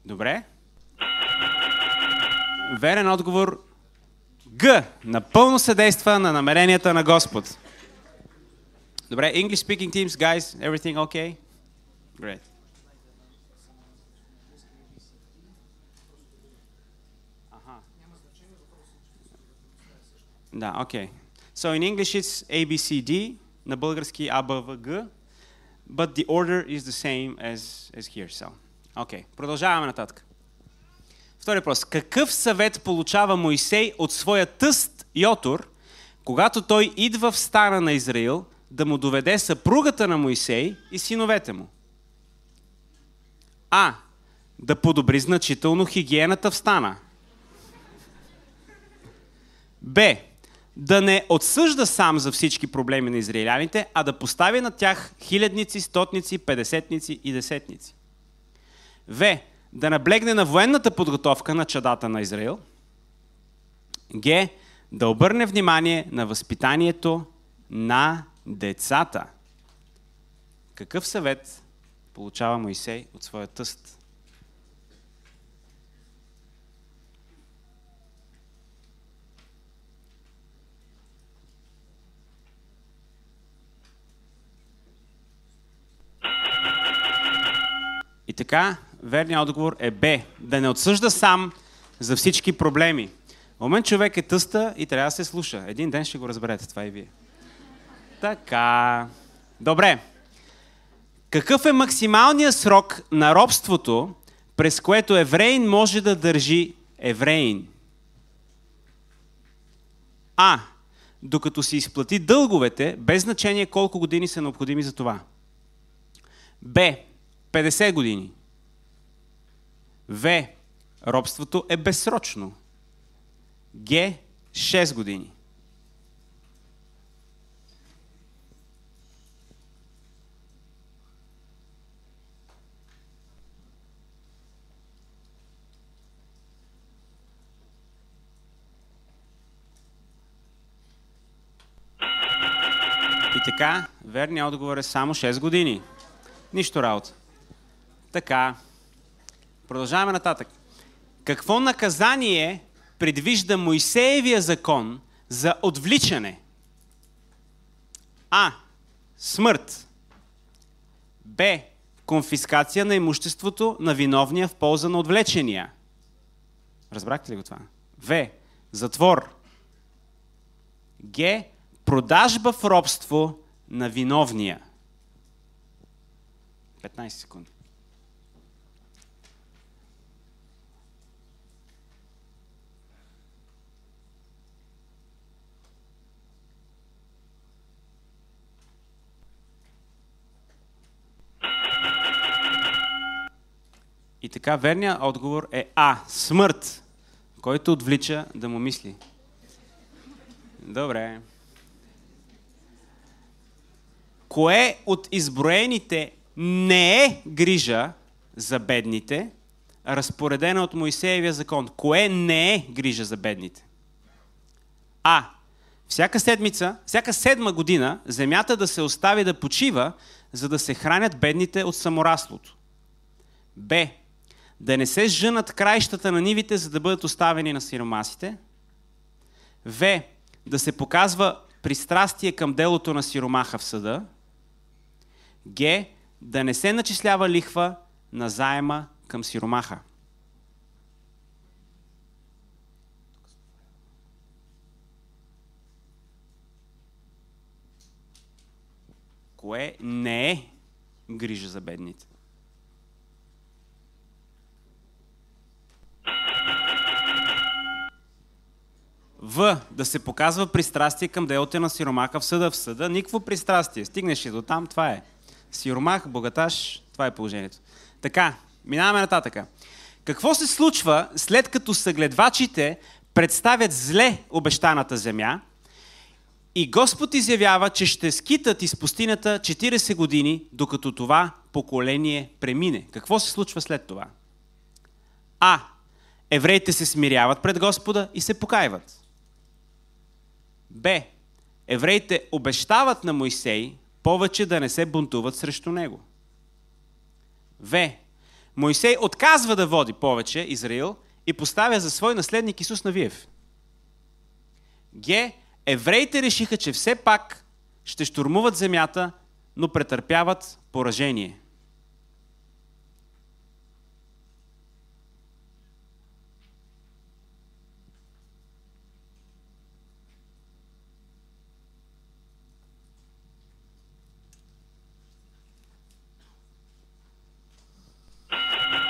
Добре. Верен отговор. Г. Напълно съдейства на намеренията на Господ. Добре, English speaking teams, guys, everything okay? Great. Да, okay. So in English it's A, B, C, D, на български А, Б, В, Г, but the order is the same as here. So, okay. Продължаваме нататък. Втори въпрос. Какъв съвет получава Моисей от своя тъст Йотор, когато той идва в стана на Израил да му доведе съпругата на Моисей и синовете му? А. Да подобри значително хигиената в стана. Б. Да не отсъжда сам за всички проблеми на израиляните, а да постави на тях хилядници, стотници, петдесетници и десетници. В. Да наблегне на военната подготовка на чадата на Израил. Г. Да обърне внимание на възпитанието на децата. Какъв съвет получава Моисей от своя тъст? И така, верният отговор е Б. Да не отсъжда сам за всички проблеми. В момент човек е тъста и трябва да се слуша. Един ден ще го разберете, това и вие. Така. Добре. Какъв е максималният срок на робството, през което евреин може да държи евреин? А. Докато си изплати дълговете, без значение колко години са необходими за това. Б. 50 години. В. Робството е безсрочно. Г. 6 години. така, верният отговор е само 6 години. Нищо работа. Така, продължаваме нататък. Какво наказание предвижда Моисеевия закон за отвличане? А. Смърт. Б. Конфискация на имуществото на виновния в полза на отвлечения. Разбрахте ли го това? В. Затвор. Г. Продажба в робство на виновния. 15 секунди. И така, верният отговор е А. Смърт, който отвлича да му мисли. Добре. Кое от изброените не е грижа за бедните, разпоредена от Моисеевия закон? Кое не е грижа за бедните? А. Всяка седма година земята да се остави да почива, за да се хранят бедните от самораслото. Б. Да не се жънат краищата на нивите, за да бъдат оставени на сиромасите. В. Да се показва пристрастие към делото на сиромаха в съда. Г. Да не се начислява лихва на заема към сиромаха. Кое не е грижа за бедните? В. Да се показва пристрастие към делото на сиромаха в съда. В съда никакво пристрастие. Стигнеш ли до там, това е. Сиромах, богаташ, това е положението. Така, минаваме нататъка. Какво се случва след като съгледвачите представят зле обещаната земя и Господ изявява, че ще скитат из пустинята 40 години, докато това поколение премине? Какво се случва след това? А. Евреите се смиряват пред Господа и се покайват. Б. Евреите обещават на Моисей повече да не се бунтуват срещу него. В. Моисей отказва да води повече Израил и поставя за свой наследник Исус Навиев. Г. Евреите решиха, че все пак ще щурмуват земята, но претърпяват поражение.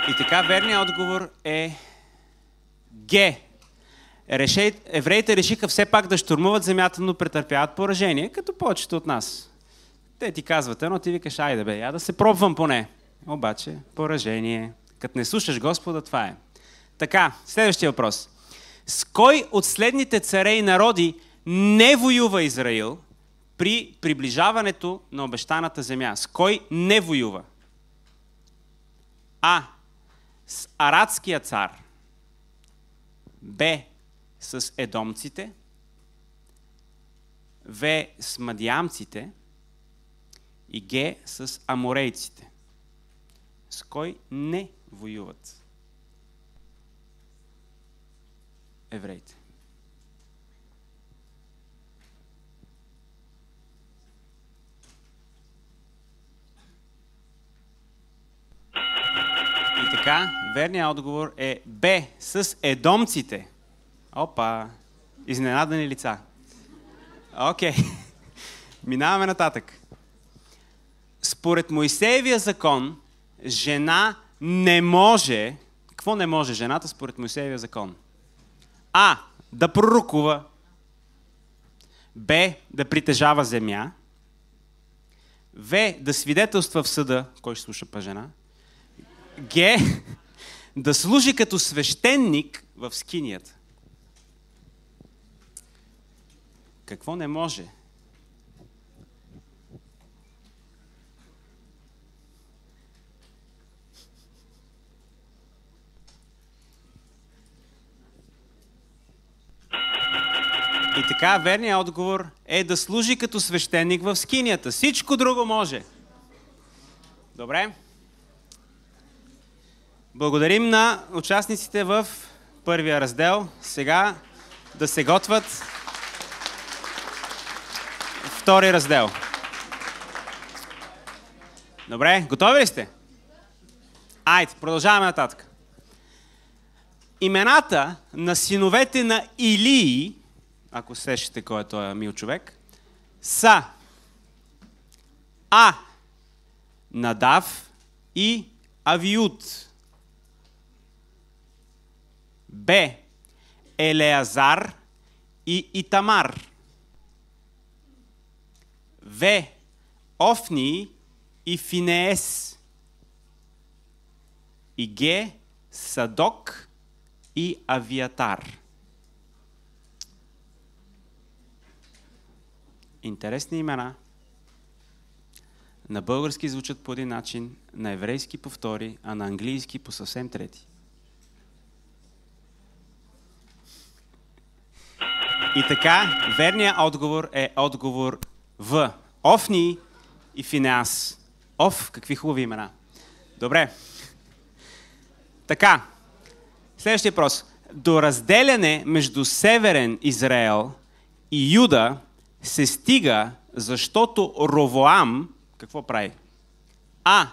И така, верният отговор е Г. Евреите решиха все пак да щурмуват земята, но претърпяват поражение, като повечето от нас. Те ти казват едно, ти викаш, айде бе, я да се пробвам поне. Обаче, поражение. Като не слушаш Господа, това е. Така, следващия въпрос. С кой от следните царе и народи не воюва Израил при приближаването на обещаната земя? С кой не воюва? А. С арадския цар. Б. С едомците. В. С мадиамците. И Г. С аморейците. С кой не воюват евреите? И така, верният отговор е Б. С едомците. Опа! Изненадани лица. Окей. Минаваме нататък. Според Моисеевия закон, жена не може... Какво не може жената според Моисеевия закон? А. Да пророкува. Б. Да притежава земя. В. Да свидетелства в съда. Кой ще слуша па жена? Г. Да служи като свещеник в скинията. Какво не може? И така, верният отговор е да служи като свещеник в скинията. Всичко друго може. Добре? Благодарим на участниците в първия раздел. Сега да се готват втори раздел. Добре, готови ли сте? Айде, продължаваме нататък. Имената на синовете на Илии, ако сещате кой е този мил човек, са А. Надав и Авиуд. Б. Елеазар и Итамар. В. Офни и Финеес. И Г. Садок и Авиатар. Интересни имена. На български звучат по един начин, на еврейски по втори, а на английски по съвсем трети. И така, верният отговор е отговор В. Офни и Финеас. Какви хубави имена. Добре. Така, следващия въпрос. До разделяне между Северен Израел и Юда се стига, защото Ровоам какво прави? А.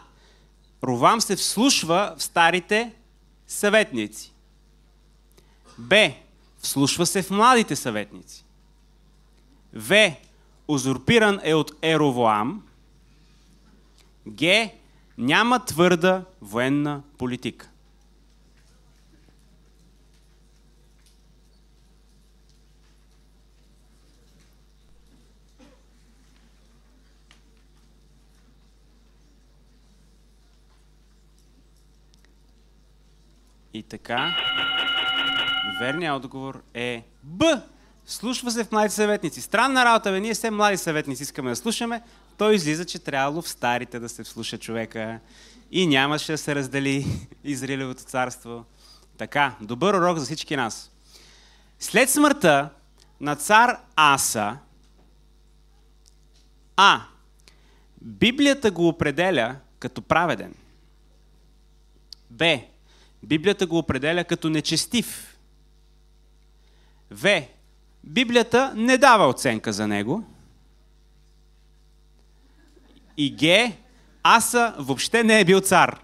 Ровоам се вслушва в старите съветници. Б. Вслушва се в младите съветници. В. Узурпиран е от Еровоам. Г. Няма твърда военна политика. И така, верният отговор е Б. Слушва се в младите съветници. Странна работа, бе, ние все млади съветници искаме да слушаме. Той излиза, че трябвало в старите да се вслуша човека и нямаше да се раздели Израилевото царство. Така, добър урок за всички нас. След смъртта на цар Аса, А. Библията го определя като праведен. Б. Библията го определя като нечестив. В. Библията не дава оценка за него. И Г. Аса въобще не е бил цар.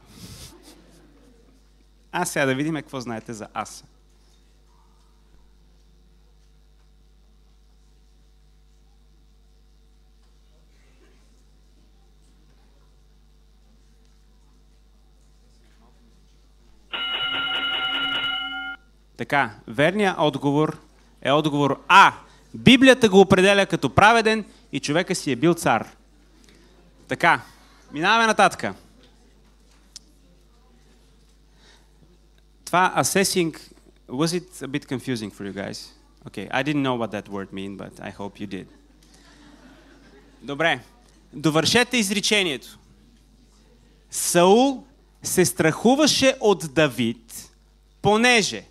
А сега да видим какво знаете за Аса. Така, верният отговор е отговор А. Библията го определя като праведен и човека си е бил цар. Така, минаваме нататък. Това assessing, was it a bit confusing for you guys? Okay, I didn't know what that word mean, but I hope you did. Добре, довършете изречението. Саул се страхуваше от Давид, понеже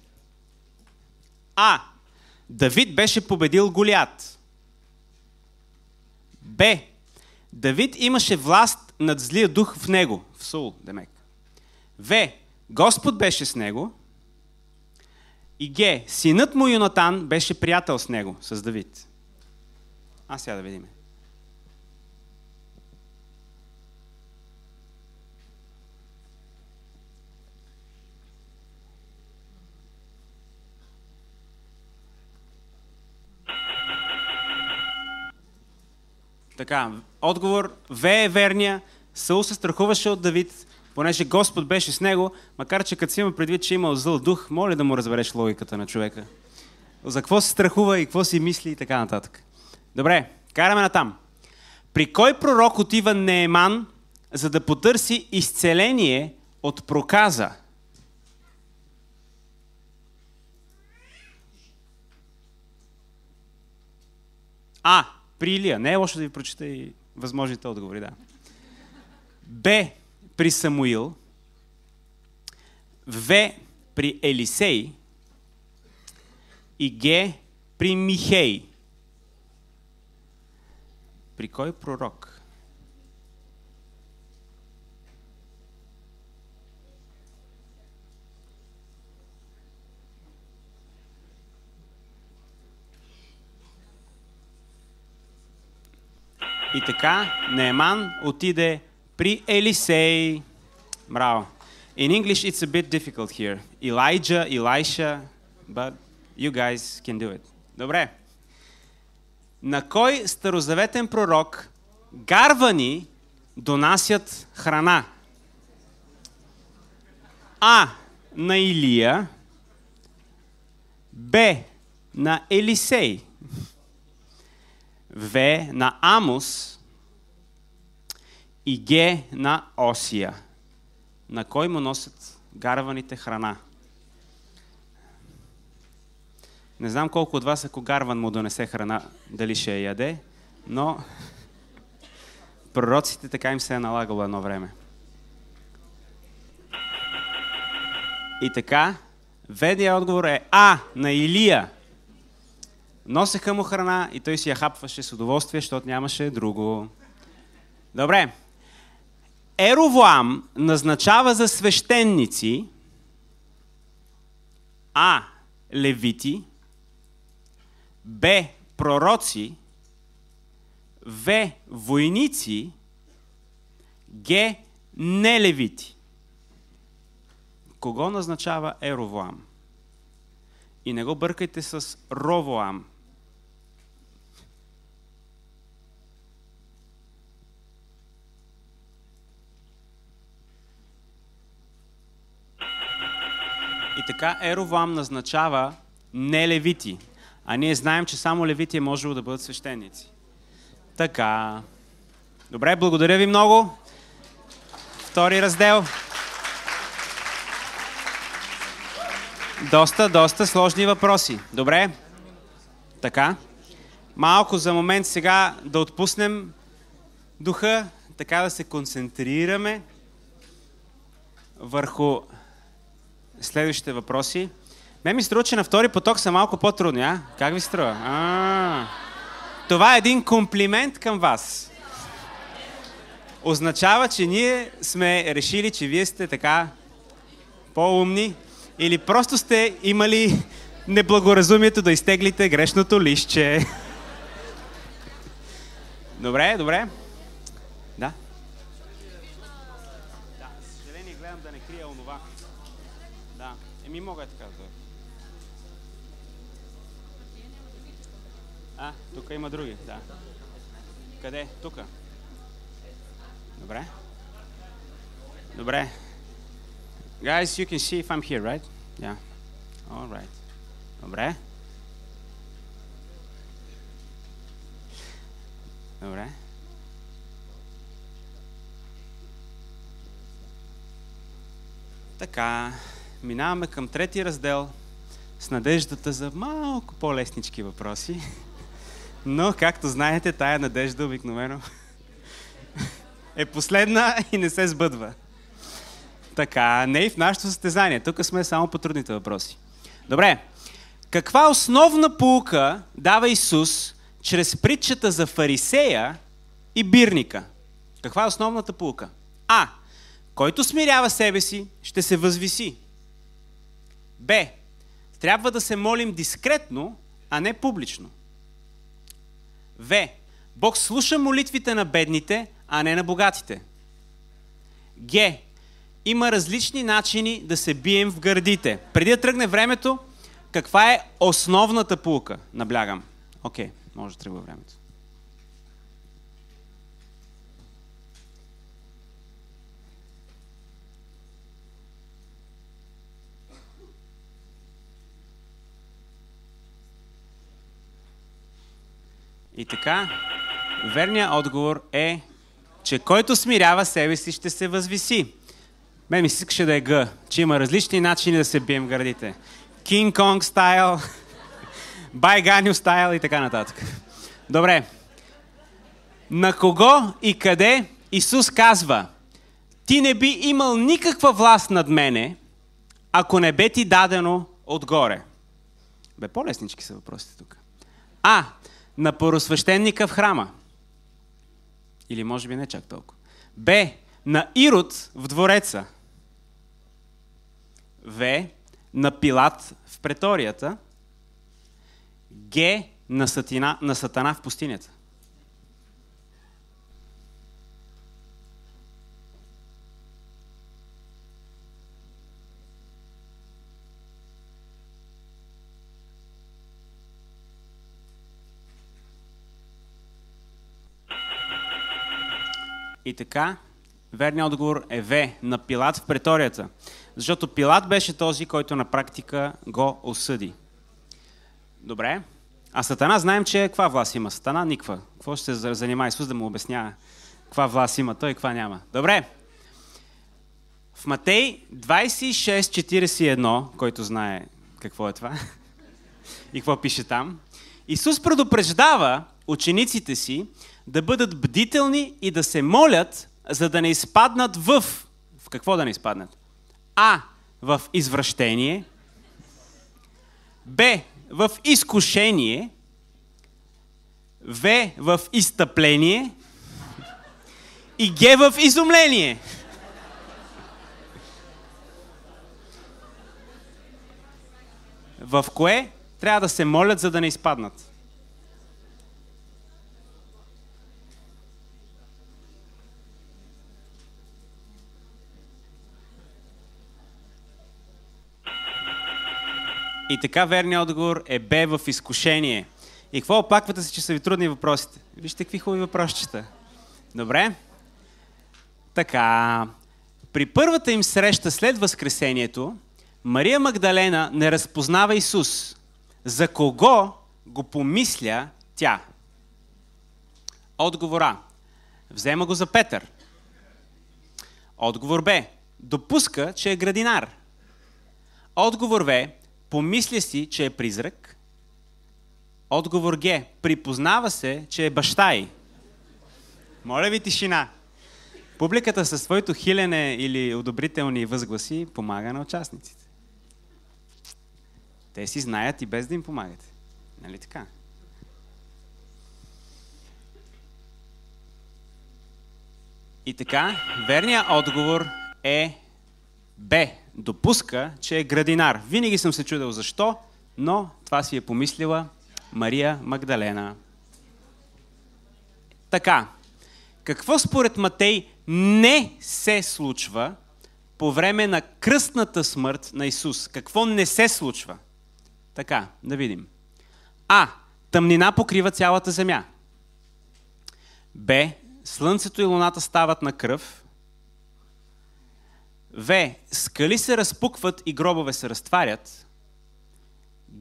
А. Давид беше победил Голиат. Б. Давид имаше власт над злия дух в него, в Саул, демек. В. Господ беше с него. И Г. Синът му Йонатан беше приятел с него, с Давид. А сега да видим. Така, отговор В е верния. Саул се страхуваше от Давид, понеже Господ беше с него, макар че като си има предвид, че имал зъл дух, моля да му разбереш логиката на човека. За какво се страхува и какво си мисли и така нататък. Добре, караме натам. При кой пророк отива Нееман, за да потърси изцеление от проказа? А. При Илия. Не е лошо да ви прочита и възможните отговори, да. Б. При Самуил. В. При Елисей. И Г. При Михей. При кой пророк? И така, Нееман отиде при Елисей. Браво. In English it's a bit difficult here. Elijah, Elisha, but you guys can do it. Добре. На кой старозаветен пророк гарвани донасят храна? А. На Илия. Б. На Елисей. В. На Амос. И Г. На Осия. На кой му носят гарваните храна? Не знам колко от вас, ако гарван му донесе храна, дали ще я яде, но пророците така им се е налагало едно време. И така, ведният отговор е А. На Илия. Носеха му храна и той си я хапваше с удоволствие, защото нямаше друго. Добре. Еровоам назначава за свещеници А. Левити, Б. Пророци, В. Войници, Г. Нелевити. Кого назначава Еровоам? И не го бъркайте с Ровоам. И така Еровоам назначава не левити. А ние знаем, че само левити е можело да бъдат свещеници. Така. Добре, благодаря ви много. Втори раздел. Доста сложни въпроси. Добре. Така. Малко за момент сега да отпуснем духа, така да се концентрираме върху следващите въпроси. Мен ми струва, че на втори поток са малко по-трудни, а? Как ви струва? Това е един комплимент към вас. Означава, че ние сме решили, че вие сте така по-умни или просто сте имали неблагоразумието да изтеглите грешното листче. Добре. Да. Да, със съжаление гледам да не крия онова. Да, мога е така да дойде. Тук има други, да. Къде? Тука. Добре. Guys, you can see if I'm here, right? Yeah. All right. Добре. Така, минаваме към трети раздел с надеждата за малко по-леснички въпроси. Но, както знаете, тая надежда обикновено е последна и не се сбъдва. Така, не и в нашето състезание. Тук сме само по трудните въпроси. Добре. Каква основна поука дава Исус чрез притчата за фарисея и бирника? Каква е основната поука? А. Който смирява себе си, ще се възвиси. Б. Трябва да се молим дискретно, а не публично. В. Бог слуша молитвите на бедните, а не на богатите. Г. Има различни начини да се бием в гърдите. Преди да тръгне времето, каква е основната поука? Наблягам. Окей, може да тръгва времето. И така, верният отговор е, че който смирява себе си, ще се възвиси. Мен ми се искаше да е Г, че има различни начини да се бием в гърдите. King Kong стайл, Байганю стайл и така нататък. Добре. На кого и къде Исус казва: ти не би имал никаква власт над мене, ако не бе ти дадено отгоре? По-леснички са въпросите тук. А. На първосвещеника в храма. Или може би не чак толкова. Б. На Ирод в двореца. В. На Пилат в преторията. Г. На Сатана в пустинята. И така, верният отговор е В. На Пилат в преторията. Защото Пилат беше този, който на практика го осъди. Добре. А Сатана знаем, че каква власт има? Сатана никаква. Какво ще се занимава Исус да му обяснява каква власт има той и каква няма? Добре. В Матей 26:41, който знае какво е това и какво пише там, Исус предупреждава учениците си да бъдат бдителни и да се молят, за да не изпаднат в какво да не изпаднат? А. В извращение. Б. В изкушение. В. В изтъпление. И Г. В изумление. В кое трябва да се молят, за да не изпаднат? И така верният отговор е Б. В изкушение. И какво оплаквате се, че са ви трудни въпросите? Вижте какви хубави въпросчета. Добре? Така. При първата им среща след възкресението, Мария Магдалена не разпознава Исус. За кого го помисля тя? Отговор А. Взема го за Петър. Отговор Б. Допуска, че е градинар. Отговор В. Помисля си, че е призрак. Отговор Г. Припознава се, че е баща й. Моля ви тишина. Публиката със своето хилене или одобрителни възгласи помага на участниците. Те си знаят и без да им помагате. Нали така? И така, верният отговор е Б. Допуска, че е градинар. Винаги съм се чудил защо, но това си е помислила Мария Магдалена. Така, какво според Матей не се случва по време на кръстната смърт на Исус? Какво не се случва? Така, да видим. А. Тъмнина покрива цялата земя. Б. Слънцето и луната стават на кръв. В. Скали се разпукват и гробове се разтварят.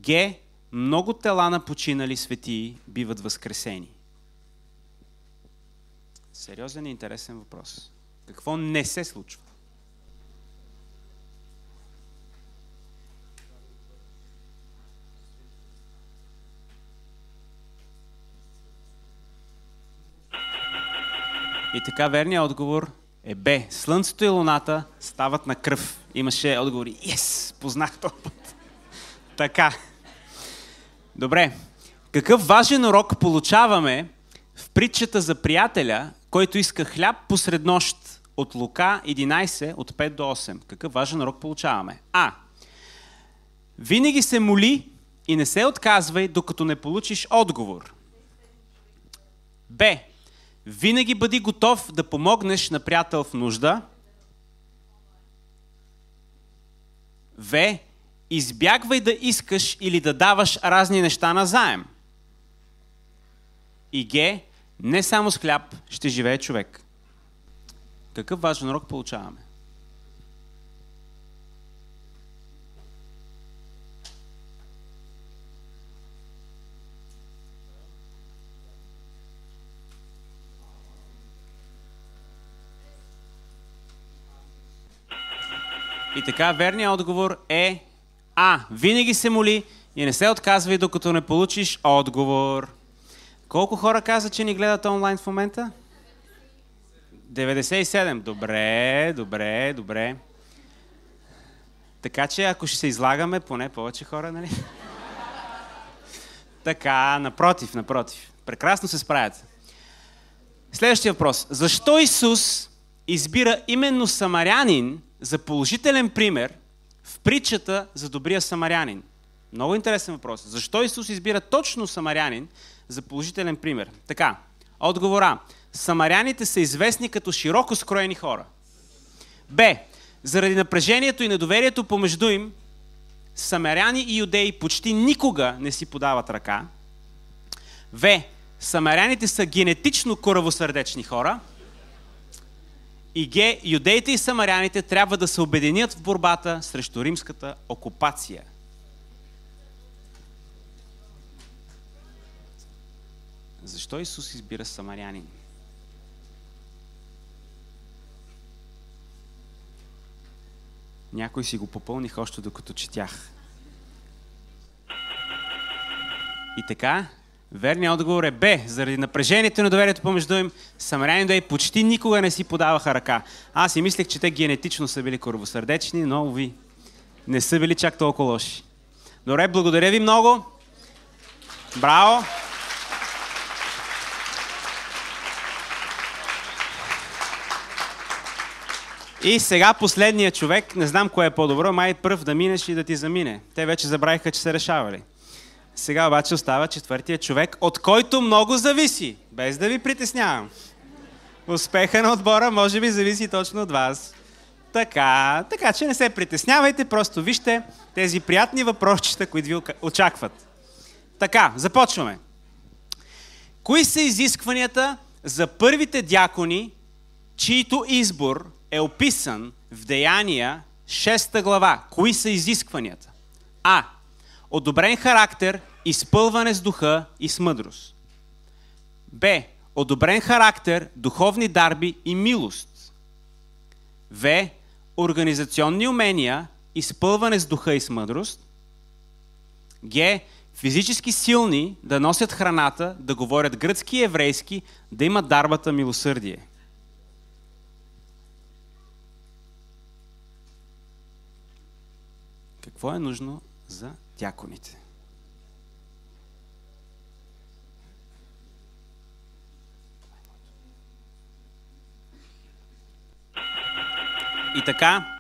Г. Много тела на починали светии биват възкресени. Сериозен и интересен въпрос. Какво не се случва? И така верният отговор е Б. Слънцето и луната стават на кръв. Имаше отговори. Yes! Познах този път. Така. Добре. Какъв важен урок получаваме в притчата за приятеля, който иска хляб посред нощ от Лука 11, от 5 до 8? Какъв важен урок получаваме? А. Винаги се моли и не се отказвай, докато не получиш отговор. Б. Винаги бъди готов да помогнеш на приятел в нужда. В. Избягвай да искаш или да даваш разни неща назаем. И Г. Не само с хляб ще живее човек. Какъв важен урок получаваме? И така, верният отговор е А. Винаги се моли и не се отказвай, докато не получиш отговор. Колко хора казват, че ни гледат онлайн в момента? 97. Добре. Така че, ако ще се излагаме, поне повече хора, нали? Така, напротив. Прекрасно се справят. Следващия въпрос. Защо Исус избира именно самарянин за положителен пример в притчата за добрия самарянин? Много интересен въпрос. Защо Исус избира точно самарянин за положителен пример? Така, отговора. Самаряните са известни като широко скроени хора. Б. Заради напрежението и недоверието помежду им, самаряни и юдеи почти никога не си подават ръка. В. Самаряните са генетично коравосърдечни хора. И Г. Юдеите и самаряните трябва да се обединят в борбата срещу римската окупация. Защо Исус избира самарянин? Някой си го попълних още докато четях. И така, верният отговор е Б. Заради напрежението и недоверието помежду им, самаряни почти никога не си подаваха ръка. Аз си мислех, че те генетично са били коравосърдечни, но ви не са били чак толкова лоши. Добре, благодаря ви много. Браво! И сега последният човек, не знам кое е по-добро, май пръв да минеш и да ти замине. Те вече забравиха, че са решавали. Сега обаче остава четвъртият човек, от който много зависи, без да ви притеснявам. Успеха на отбора може би зависи точно от вас. Така че не се притеснявайте, просто вижте тези приятни въпросчета, които ви очакват. Така, започваме. Кои са изискванията за първите дякони, чието избор е описан в Деяния 6 глава? Кои са изискванията? А. Одобрен характер, изпълване с духа и с мъдрост. Б. Одобрен характер, духовни дарби и милост. В. Организационни умения, изпълване с духа и с мъдрост. Г. Физически силни, да носят храната, да говорят гръцки и еврейски, да имат дарбата милосърдие. Какво е нужно за дяконите? И така,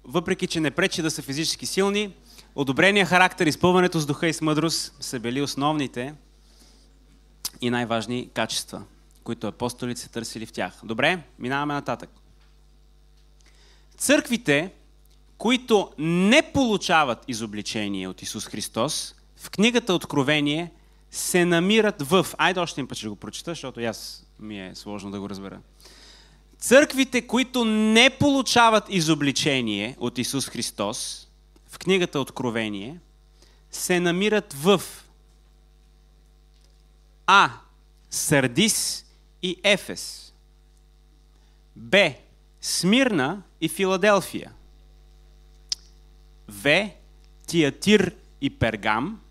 въпреки че не пречи да са физически силни, одобрения характер, изпълването с духа и с мъдрост са били основните и най-важни качества, които апостолите са търсили в тях. Добре, минаваме нататък. Църквите, които не получават изобличение от Исус Христос, в книгата Откровение се намират в... Айде още един път ще го прочета, защото и аз ми е сложно да го разбера. Църквите, които не получават изобличение от Исус Христос, в книгата Откровение, се намират в А. Сардис и Ефес. Б. Смирна и Филаделфия. В. Тиатир и Пергам.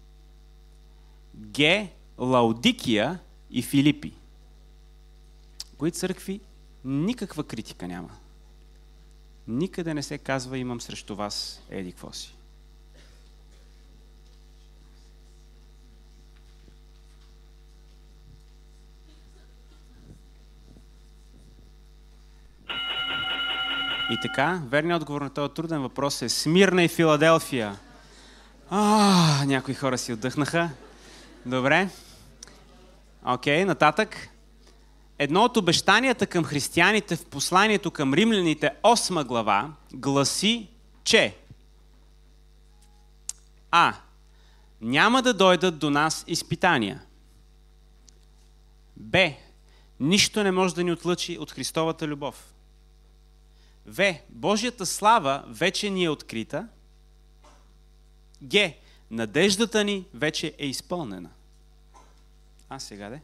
Г. Лаудикия и Филипи. Кои църкви? Никаква критика няма. Никъде не се казва имам срещу вас еди какво си. И така, верният отговор на този труден въпрос е Смирна и Филаделфия. Някои хора си отдъхнаха. Добре. Окей, нататък. Едно от обещанията към християните в посланието към римляните 8 глава гласи, че А. Няма да дойдат до нас изпитания. Б. Нищо не може да ни отлъчи от Христовата любов. В. Божията слава вече ни е открита. Г. Надеждата ни вече е изпълнена. А сега де?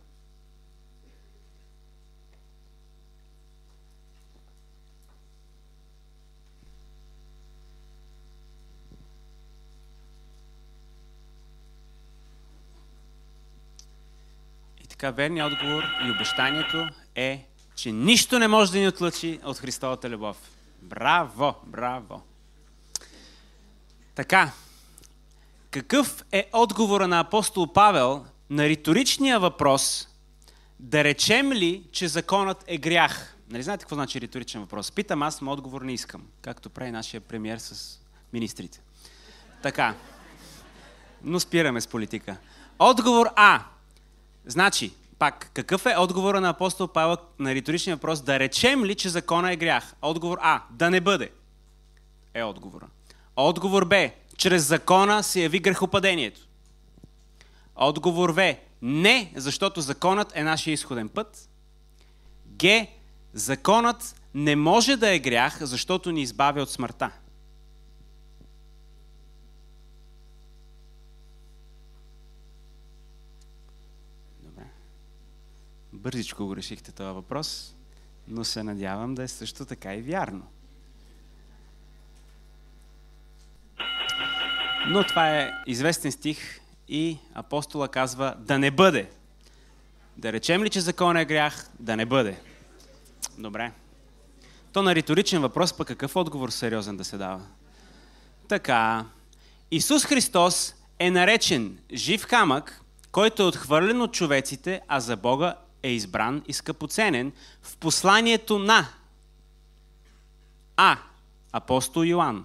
И така, верният отговор и обещанието е, че нищо не може да ни отлъчи от Христовата любов. Браво, браво! Така, какъв е отговора на апостол Павел на риторичния въпрос да речем ли, че законът е грях? Нали знаете какво значи риторичен въпрос? Питам аз, но отговор не искам, както прави нашия премиер с министрите. Така, но спираме с политика. Отговор А. Значи, пак, какъв е отговора на апостол Павел на риторичния въпрос? Да речем ли, че закона е грях? Отговор А. Да не бъде. Е отговора. Отговор Б. Чрез закона се яви грехопадението. Отговор В. Не, защото законът е нашия изходен път. Г. Законът не може да е грях, защото ни избавя от смъртта. Добре. Бързичко го решихте този въпрос, но се надявам да е също така и вярно. Но това е известен стих и апостола казва да не бъде. Да речем ли, че законът е грях? Да не бъде. Добре. То на риторичен въпрос пък какъв отговор сериозен да се дава? Така. Исус Христос е наречен жив камък, който е отхвърлен от човеците, а за Бога е избран и скъпоценен в посланието на А. Апостол Йоан,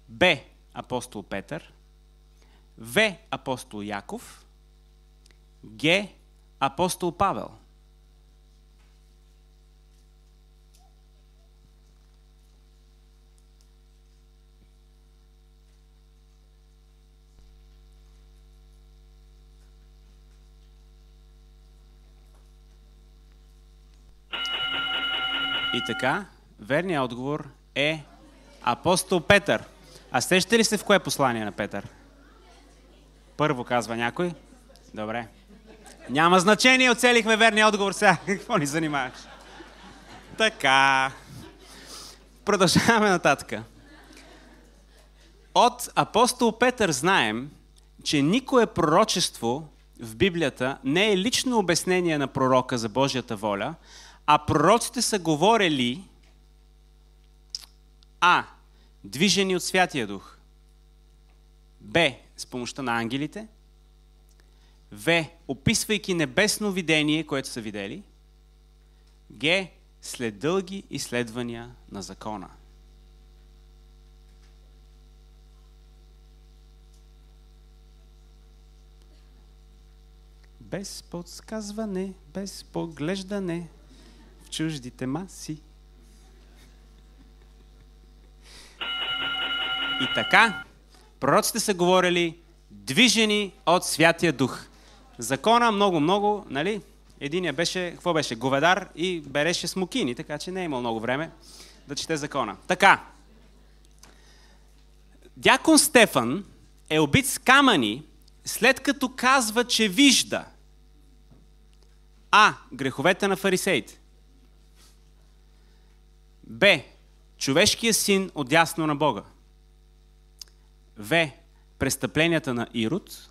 Б. Апостол Петър, В. Апостол Яков, Г. Апостол Павел. И така, верният отговор е апостол Петър. А сещате ли се в кое послание на Петър? Първо казва някой? Добре. Няма значение, оцелихме верния отговор сега. Какво ни занимаваш? Така. Продължаваме нататък. От апостол Петър знаем, че никое пророчество в Библията не е лично обяснение на пророка за Божията воля, а пророците са говорили А. Движени от Святия Дух. Б. С помощта на ангелите. В. Описвайки небесно видение, което са видели. Г. След дълги изследвания на закона. Без подсказване, без поглеждане в чуждите маси. И така, пророците са говорили движени от Святия Дух. Закона много, нали? Единия беше, какво беше? Говедар и береше смокини, така че не е имал много време да чете закона. Така, дякон Стефан е убит с камъни, след като казва, че вижда А. Греховете на фарисеите. Б. Човешкия син отдясно на Бога. В. Престъпленията на Ирод.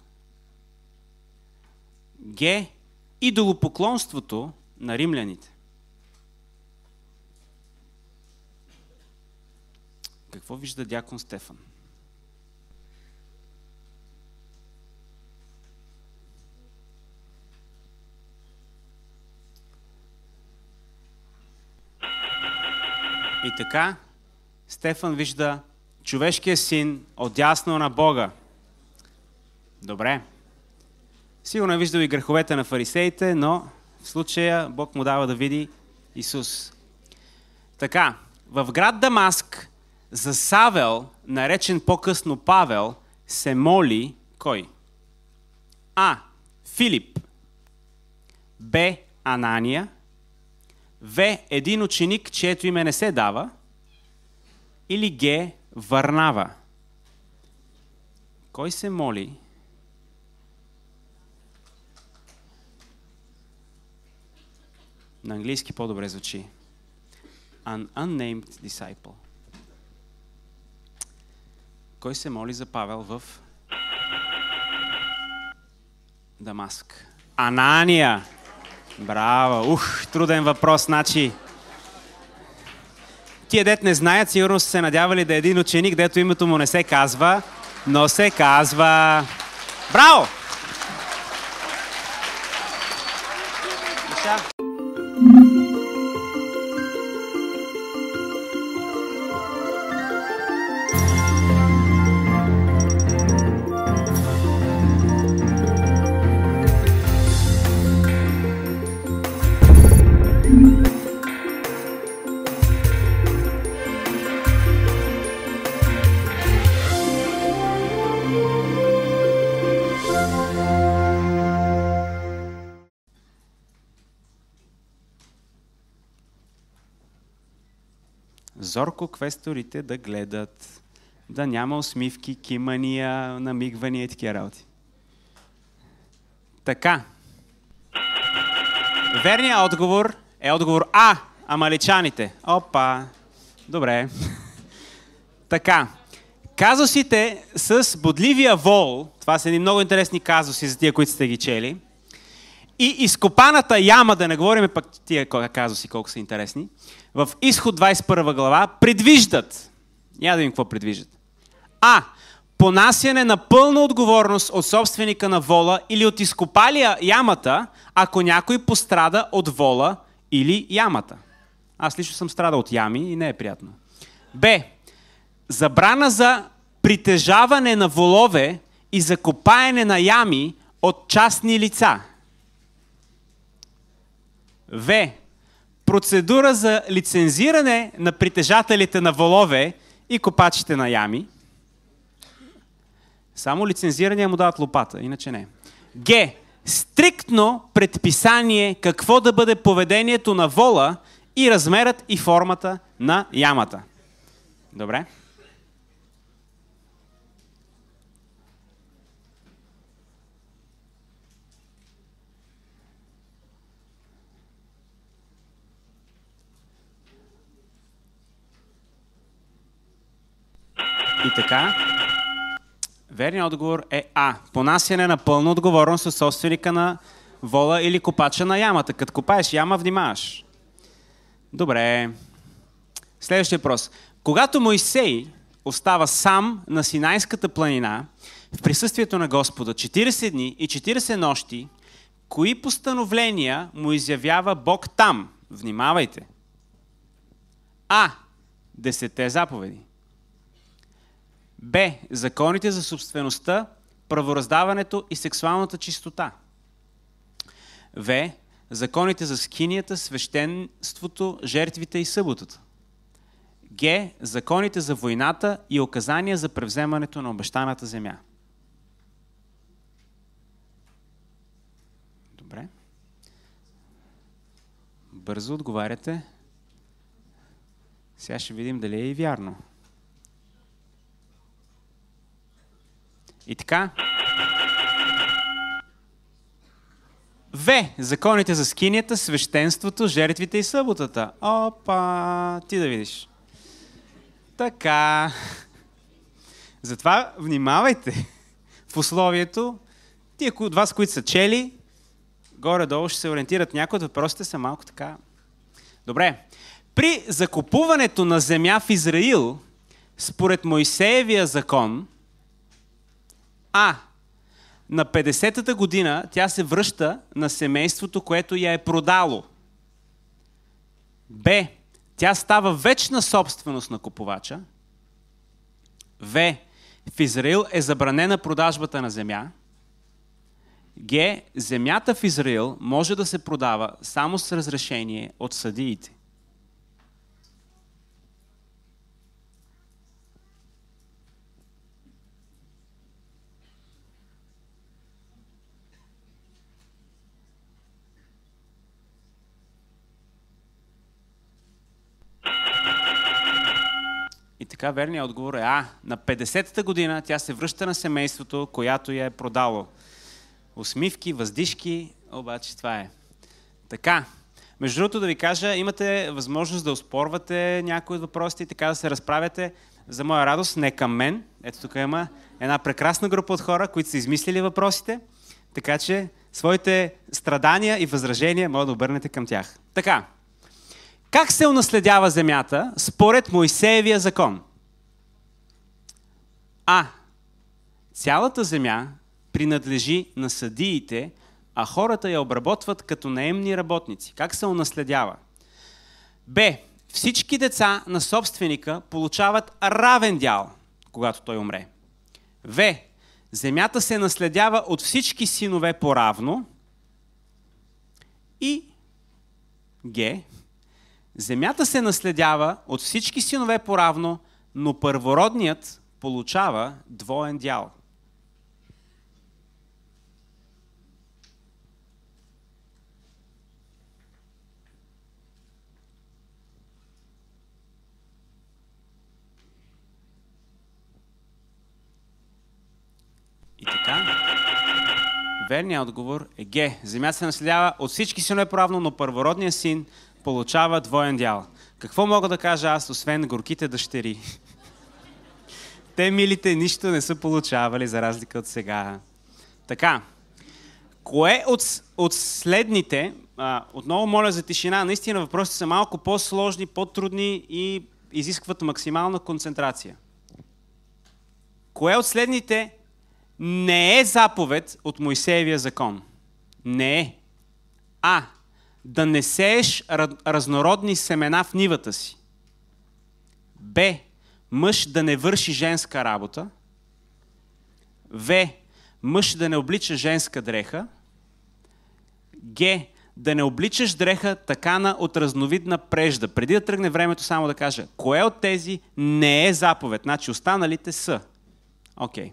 Г. Идолопоклонството на римляните. Какво вижда дякон Стефан? И така, Стефан вижда човешкия син отдясно на Бога. Добре. Сигурно е виждал и греховете на фарисеите, но в случая Бог му дава да види Исус. Така, в град Дамаск за Савел, наречен по-късно Павел, се моли кой? А. Филип. Б. Анания. В. Един ученик, чието име не се дава. Или Г. Варнава. Кой се моли? На английски по-добре звучи. An unnamed disciple. Кой се моли за Павел в Дамаск? Анания. Браво! Труден въпрос, значи. Тия дет не знаят, сигурно са се надявали да е един ученик, дето името му не се казва, но се казва... Браво! Саша. Зорко квесторите да гледат, да няма усмивки, кимания, намигвания и такива работи. Така. Верният отговор е отговор А. Амаличаните. Опа. Добре. Така. Казусите с бодливия вол, това са едни много интересни казуси за тия, които сте ги чели, и изкопаната яма, да не говорим пък тия казуси колко са интересни, в Изход 21 глава предвиждат, няма да видим какво предвиждат, А. Понасяне на пълна отговорност от собственика на вола или от изкопалия ямата, ако някой пострада от вола или ямата. Аз лично съм страдал от ями и не е приятно. Б. Забрана за притежаване на волове и за копаене на ями от частни лица. В. Процедура за лицензиране на притежателите на волове и копачите на ями. Само лицензиране му дават лопата, иначе не. Г. Стриктно предписание какво да бъде поведението на вола и размерът и формата на ямата. Добре? И така, верният отговор е А. Понасяне на пълна отговорност от собственика на вола или копача на ямата. Като копаеш яма, внимаваш. Добре. Следващия въпрос. Когато Мойсей остава сам на Синайската планина, в присъствието на Господа 40 дни и 40 нощи, кои постановления му изявява Бог там? Внимавайте. А. 10 заповеди. Б. Законите за собствеността, правораздаването и сексуалната чистота. В. Законите за скинията, свещенството, жертвите и съботата. Г. Законите за войната и указания за превземането на обещаната земя. Добре. Бързо отговаряте. Сега ще видим дали е и вярно. И така. В. Законите за скинията, свещенството, жертвите и съботата. Опа! Ти да видиш. Така. Затова внимавайте в условието. Тия от вас, които са чели, горе-долу ще се ориентират. Някои от въпросите са малко така. Добре. При закупуването на земя в Израил, според Мойсеевия закон, А. На 50-та година тя се връща на семейството, което я е продало. Б. Тя става вечна собственост на купувача. В. В Израил е забранена продажбата на земя. Г. Земята в Израил може да се продава само с разрешение от съдиите. И така, верният отговор е А. На 50-та година тя се връща на семейството, която я е продало. Усмивки, въздишки, обаче това е. Така, между другото да ви кажа, имате възможност да оспорвате някои от въпросите и така да се разправяте. За моя радост, не към мен. Ето тук има една прекрасна група от хора, които са измислили въпросите, така че своите страдания и възражения може да обърнете към тях. Така. Как се унаследява земята според Мойсеевия закон? А. Цялата земя принадлежи на съдиите а хората я обработват като наемни работници. Как се унаследява? Б. Всички деца на собственика получават равен дял, когато той умре. В. Земята се наследява от всички синове поравно. И Г. Земята се наследява от всички синове поравно, но първородният получава двоен дял. И така, верният отговор е Г. Земята се наследява от всички синове поравно, но първородният син получава двоен дял. Какво мога да кажа аз, освен горките дъщери? Те, милите, нищо не са получавали, за разлика от сега. Така, кое от следните, отново моля за тишина, наистина въпросите са малко по-сложни, по-трудни и изискват максимална концентрация. Кое от следните не е заповед от Мойсеевия закон? Не е. А. Да не сееш разнородни семена в нивата си. Б. Мъж да не върши женска работа. В. Мъж да не облича женска дреха. Г. Да не обличаш дреха такана от разновидна прежда. Преди да тръгне времето, само да кажа, кое от тези не е заповед? Значи останалите са. Окей.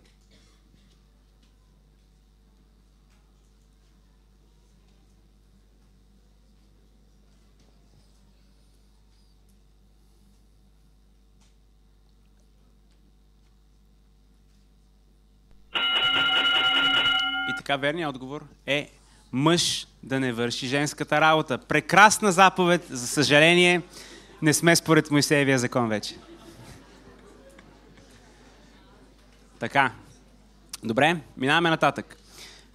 И така верният отговор е мъж да не върши женската работа. Прекрасна заповед, за съжаление, не сме според Мойсеевия закон вече. Така. Добре, минаваме нататък.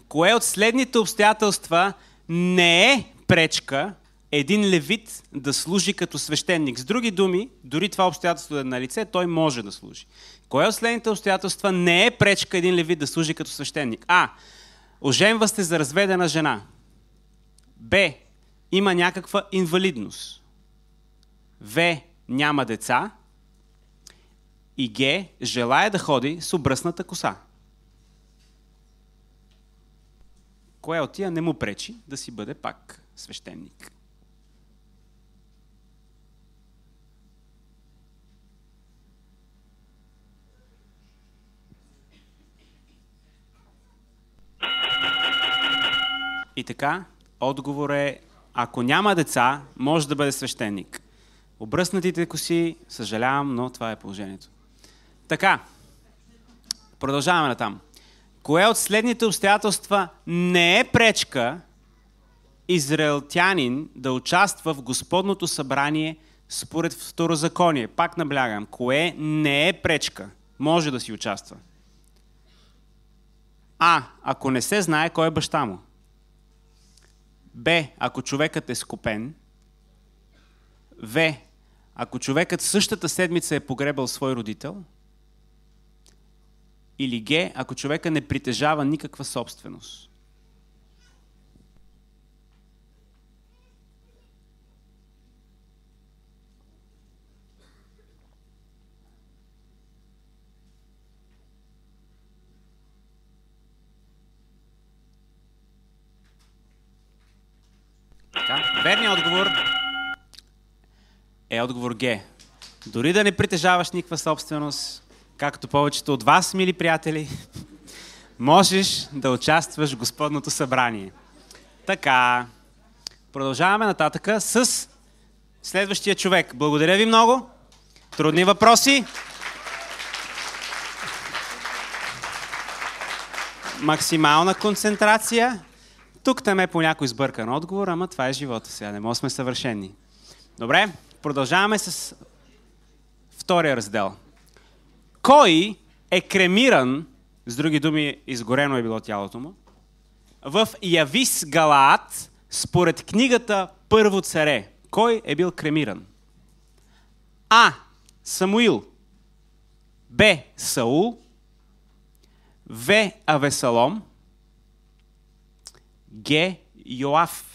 Кое от следните обстоятелства не е пречка един левит да служи като свещеник? С други думи, дори това обстоятелство е на лице, той може да служи. Кое от следните обстоятелства не е пречка един левит да служи като свещеник? А. Оженва сте за разведена жена. Б. Има някаква инвалидност. В. Няма деца. И Г. Желая да ходи с обръсната коса. Кое от тия не му пречи да си бъде пак свещеник? И така, отговор е, ако няма деца, може да бъде свещеник. Обръснатите коси, съжалявам, но това е положението. Така, продължаваме натам. Кое от следните обстоятелства не е пречка израелтянин да участва в Господното събрание според второзаконие? Пак наблягам, кое не е пречка? Може да си участва. А. Ако не се знае кой е баща му. Б. Ако човекът е скопен. В. Ако човекът същата седмица е погребал свой родител. Или Г. Ако човека не притежава никаква собственост. Верният отговор е отговор Г. Дори да не притежаваш никаква собственост, както повечето от вас, мили приятели, можеш да участваш в Господното събрание. Така, продължаваме нататъка с следващия човек. Благодаря ви много. Трудни въпроси. Максимална концентрация. Тук там е по някой сбъркан отговор, ама това е живота сега. Не може да сме съвършени. Добре, продължаваме с втория раздел. Кой е кремиран, с други думи, изгорено е било тялото му, в Явис Галаат, според книгата Първо царе? Кой е бил кремиран? А. Самуил. Б. Саул. В. Авесалом. Г. Йоав.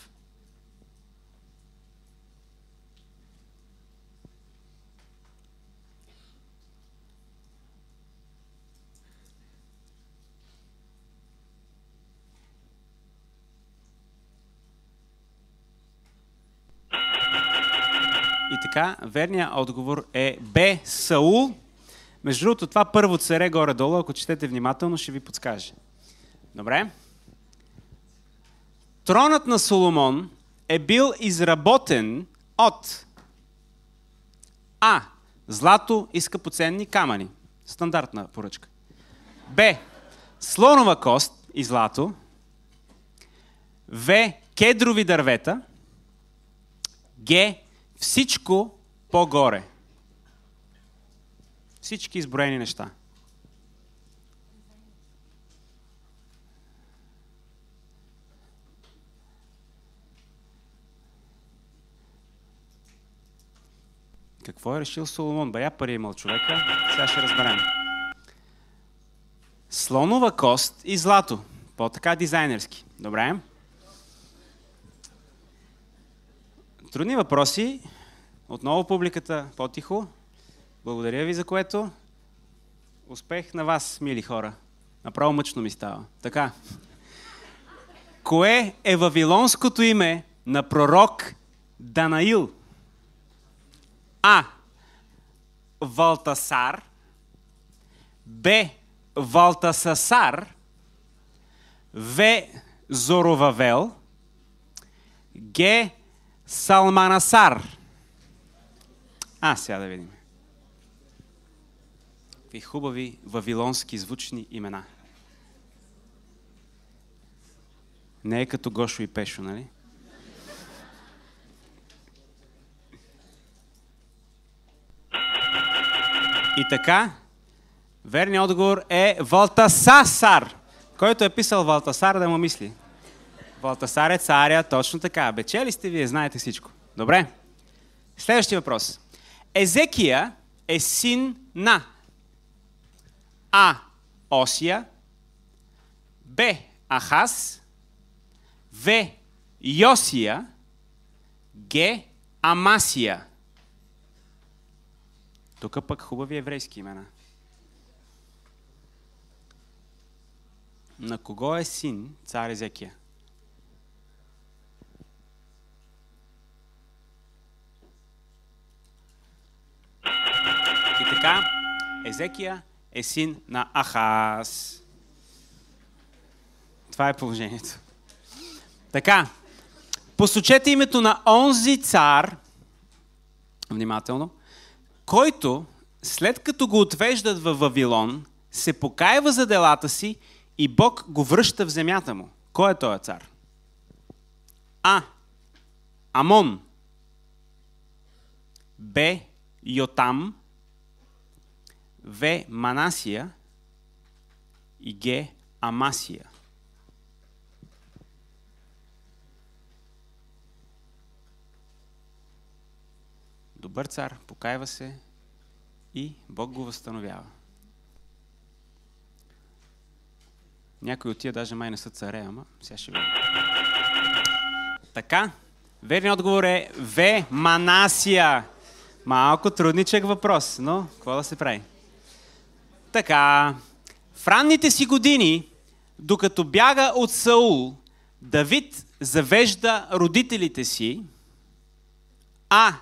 И така, верният отговор е Б. Саул. Между другото, това първо царе горе-долу, ако четете внимателно, ще ви подскаже. Добре? Тронът на Соломон е бил изработен от А. Злато и скъпоценни камъни. Стандартна поръчка. Б. Слонова кост и злато. В. Кедрови дървета. Г. Всичко по-горе. Всички изброени неща. Какво е решил Соломон? Бая пари имал човека. Сега ще разберем. Слонова кост и злато. По-така дизайнерски. Добре. Трудни въпроси. Отново публиката по-тихо. Благодаря ви за което. Успех на вас, мили хора. Направо мъчно ми става. Така. Кое е вавилонското име на пророк Данаил? А. Валтасар. Б. Валтасасар. В. Зоровавел. Г. Салманасар. Сега да видим. Какви хубави вавилонски звучни имена. Не е като Гошо и Пешо, нали? И така, верният отговор е Валтасасар. Който е писал Валтасар, да му мисли. Валтасар е царя, точно така. Бечели сте вие, знаете всичко. Добре. Следващия въпрос. Езекия е син на А. Осия, Б. Ахаз, В. Йосия, Г. Амасия. Тук пък хубави еврейски имена. На кого е син цар Езекия? И така, Езекия е син на Ахаз. Това е положението. Така, посочете името на онзи цар, внимателно, който, след като го отвеждат във Вавилон, се покаява за делата си и Бог го връща в земята му. Кой е този цар? А. Амон. Б. Йотам. В. Манасия. И Г. Амасия. Добър цар, покаява се и Бог го възстановява. Някои от тия даже май не са царе, ама сега ще видим. Така, верният отговор е В. Манасия. Малко трудничък въпрос, но какво да се прави? Така, в ранните си години, докато бяга от Саул, Давид завежда родителите си А.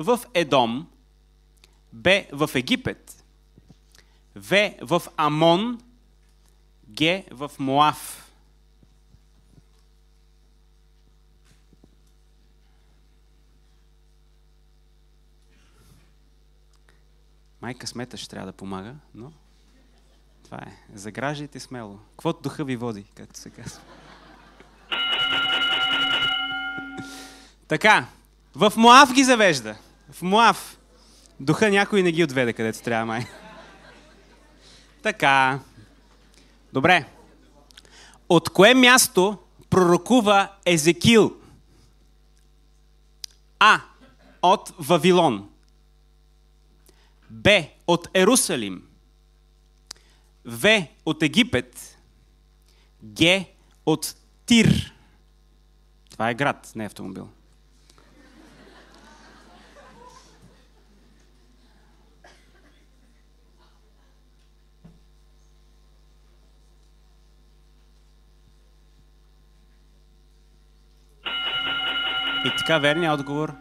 в Едом, Б. в Египет, В. в Амон, Г. в Моав. Майка смета ще трябва да помага, но това е. Заграждайте смело. Каквото духа ви води, както се казва. Така, в Моав ги завежда. В Моав. Духа някой не ги отведе, където трябва май. Така. Добре. От кое място пророкува Езекил? А. От Вавилон. Б. От Ерусалим. В. От Египет. Г. От Тир. Това е град, не е автомобил. И така, верният отговор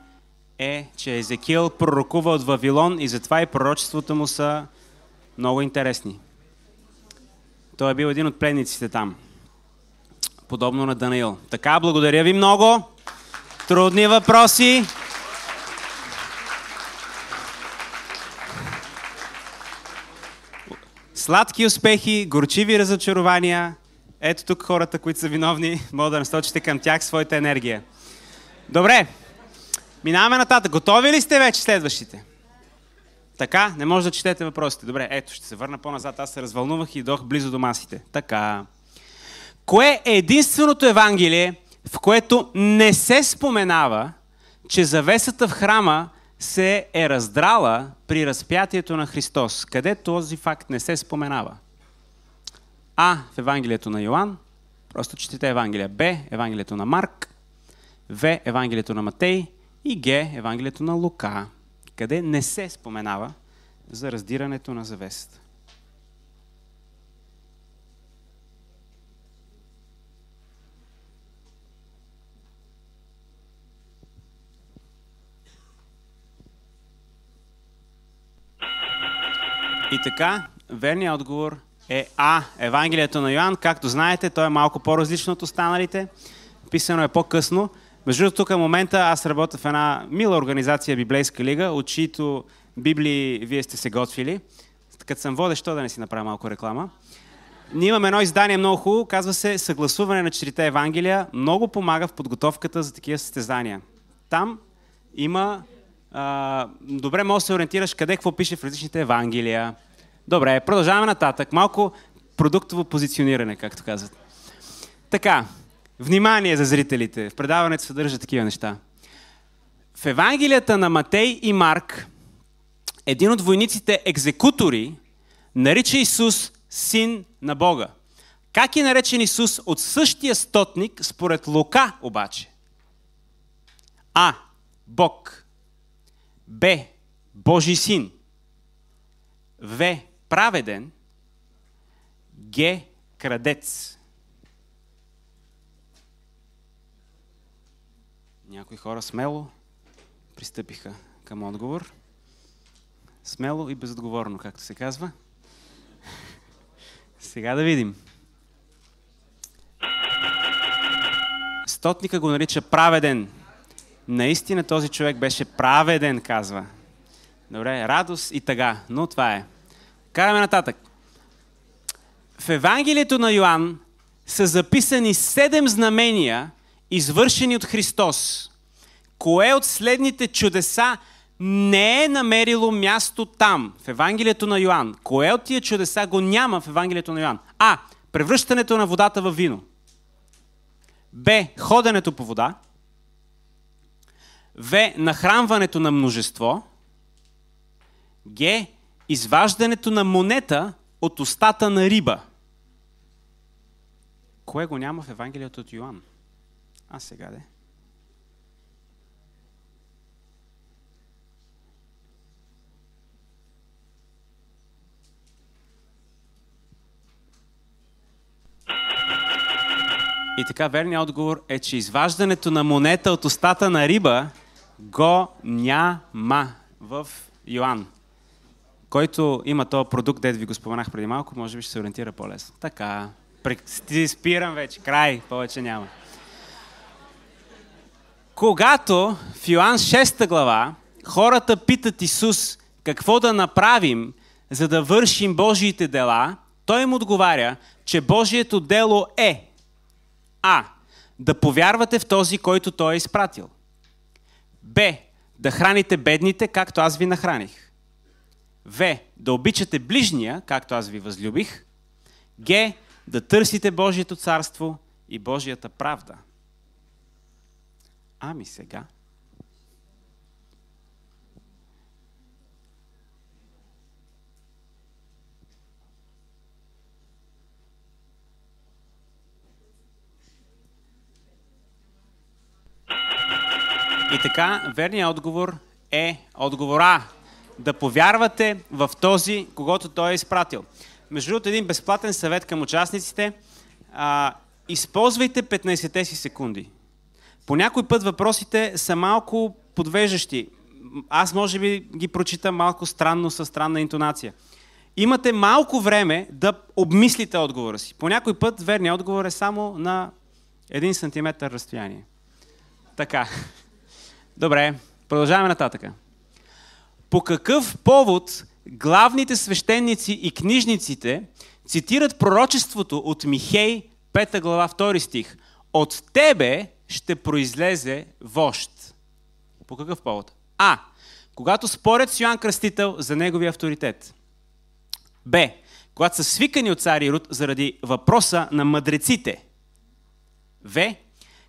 е, че Езекиел пророкува от Вавилон и затова и пророчеството му са много интересни. Той е бил един от пленниците там. Подобно на Данаил. Така, благодаря ви много. Трудни въпроси. Сладки успехи, горчиви разочарования. Ето тук хората, които са виновни, могат да насочите към тях своята енергия. Добре, минаваме нататък. Готови ли сте вече следващите? Така, не може да четете въпросите. Добре, ето, ще се върна по-назад. Аз се развълнувах и дойдох близо до масите. Така. Кое е единственото Евангелие, в което не се споменава, че завесата в храма се е раздрала при разпятието на Христос? Къде този факт не се споменава? А. В Евангелието на Йоан. Просто четете Евангелия. Б. Евангелието на Марк. В. Евангелието на Матей. И Г. Евангелието на Лука. Къде не се споменава за раздирането на завесата. И така, верният отговор е А. Евангелието на Йоан. Както знаете, той е малко по-различно от останалите. Писано е по-късно. Между другото, тук в момента аз работя в една мила организация Библейска лига, от чието библии вие сте се готвили. Като съм водещ, да не си направя малко реклама. Ние имаме едно издание много хубаво, казва се Съгласуване на 4 Евангелия. Много помага в подготовката за такива състезания. Там има... добре може да се ориентираш къде какво пише в различните Евангелия. Добре, продължаваме нататък. Малко продуктово позициониране, както казват. Така, внимание за зрителите. В предаването се съдържа такива неща. В Евангелията на Матей и Марк един от войниците екзекутори нарича Исус син на Бога. Как е наречен Исус от същия стотник според Лука обаче? А. Бог. Б. Божий син. В. Праведен. Г. Крадец. Някои хора смело пристъпиха към отговор. Смело и безотговорно, както се казва. Сега да видим. Стотника го нарича праведен. Наистина този човек беше праведен, казва. Добре, радост и тъга, но това е. Караме нататък. В Евангелието на Йоан са записани 7 знамения, извършени от Христос. Кое от следните чудеса не е намерило място там, в Евангелието на Йоан? Кое от тия чудеса го няма в Евангелието на Йоан? А. Превръщането на водата във вино. Б. Ходенето по вода. В. Нахранването на множество. Г. Изваждането на монета от устата на риба. Кое го няма в Евангелието от Йоан? А сега де. И така, верният отговор е, че изваждането на монета от устата на риба го няма в Йоан. Който има този продукт, дед ви го споменах преди малко, може би ще се ориентира по-лесно. Така, спирам вече, край, повече няма. Когато в Йоан 6 глава хората питат Исус какво да направим, за да вършим Божиите дела, той им отговаря, че Божието дело е А. Да повярвате в този, който той е изпратил. Б. Да храните бедните, както аз ви нахраних. В. Да обичате ближния, както аз ви възлюбих. Г. Да търсите Божието царство и Божията правда. Ами сега. И така, верният отговор е отговор А. Да повярвате в този, когото той е изпратил. Между другото, един безплатен съвет към участниците. Използвайте 15-те си секунди. По някой път въпросите са малко подвеждащи. Аз може би ги прочитам малко странно, със странна интонация. Имате малко време да обмислите отговора си. По някой път верният отговор е само на 1 сантиметър разстояние. Така. Добре, продължаваме нататък. По какъв повод главните свещеници и книжниците цитират пророчеството от Михей, 5 глава, 2 стих? От тебе ще произлезе вожд. По какъв повод? А. Когато спорят с Йоан Кръстител за неговия авторитет. Б. Когато са свикани от цар Ирод заради въпроса на мъдреците. В.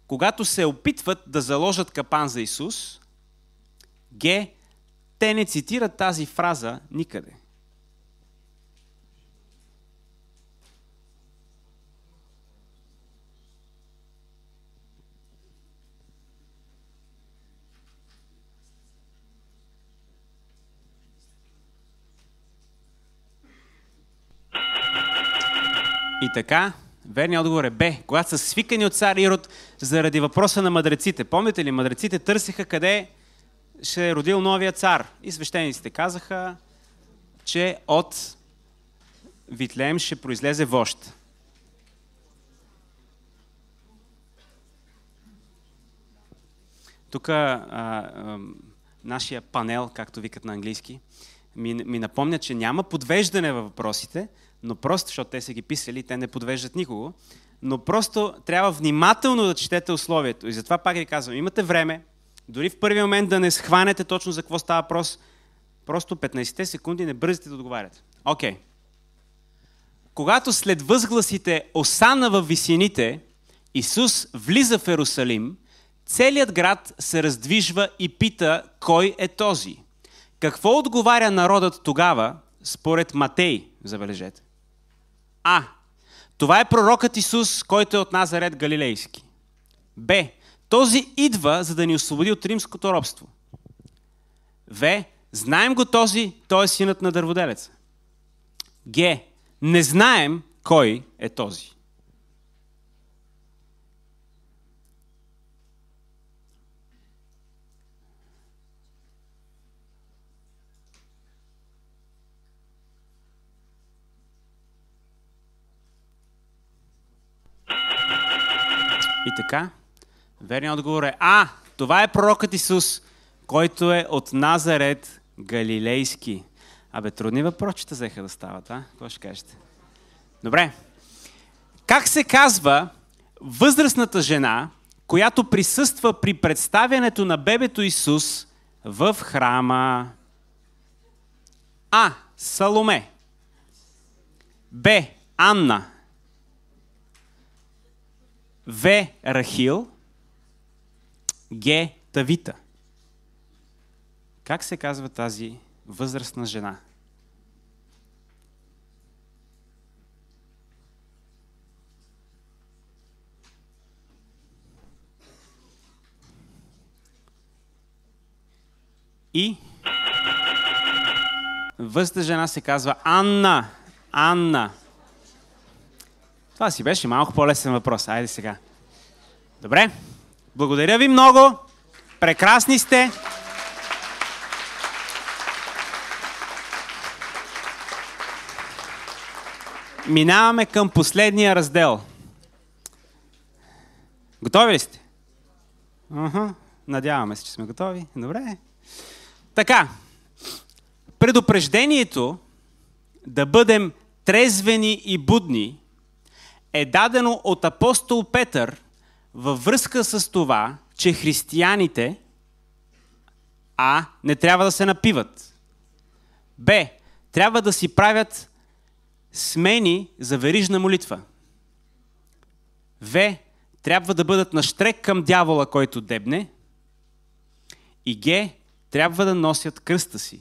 Когато се опитват да заложат капан за Исус. Г. Те не цитират тази фраза никъде. И така, верният отговор е Б. Когато са свикани от цар Ирод заради въпроса на мъдреците. Помните ли, мъдреците търсиха къде ще е родил новия цар. И свещениците казаха, че от Витлеем ще произлезе вожд. Тук нашия панел, както викат на английски, ми напомня, че няма подвеждане във въпросите, но просто, защото те са ги писали, те не подвеждат никого, но просто трябва внимателно да четете условието. И затова пак ви казвам, имате време, дори в първи момент да не схванете точно за какво става въпрос, просто 15 секунди не бързите да отговаряте. Окей. Когато след възгласите Осана във висините, Исус влиза в Ерусалим, целият град се раздвижва и пита кой е този. Какво отговаря народът тогава, според Матей, забележете? А. Това е пророкът Исус, който е от Назарет Галилейски. Б. Този идва, за да ни освободи от римското робство. В. Знаем го този, той е синът на дърводелеца. Г. Не знаем кой е този. И така, верният отговор е А. Това е пророкът Исус, който е от Назарет Галилейски. Абе, трудни въпросчета взеха да стават, а? Какво ще кажете? Добре. Как се казва възрастната жена, която присъства при представянето на бебето Исус в храма? А. Саломе. Б. Анна. В. Рахил. Г. Тавита. Как се казва тази възрастна жена? И възрастна жена се казва Анна. Анна. Това си беше малко по-лесен въпрос. Айде сега. Добре. Благодаря ви много. Прекрасни сте. Минаваме към последния раздел. Готови ли сте? Надяваме се, че сме готови. Добре. Така. Предупреждението да бъдем трезвени и будни е дадено от апостол Петър във връзка с това, че християните А. Не трябва да се напиват. Б. Трябва да си правят смени за верижна молитва. В. Трябва да бъдат нащрек към дявола, който дебне. И Г. Трябва да носят кръста си.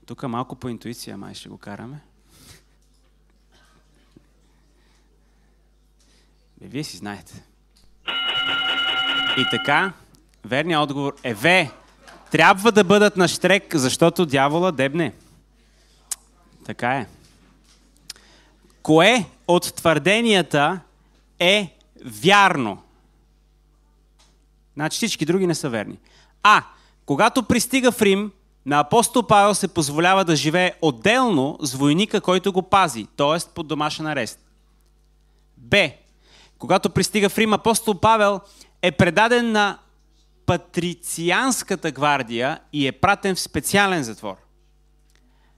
Тук малко по интуиция май ще го караме. Вие си знаете. И така, верният отговор е В. Трябва да бъдат на щрек, защото дявола дебне. Така е. Кое от твърденията е вярно? Значи всички други не са верни. А. Когато пристига в Рим, на апостол Павел се позволява да живее отделно с войника, който го пази, т.е. под домашен арест. Б. Когато пристига в Рим, апостол Павел е предаден на патрицианската гвардия и е пратен в специален затвор.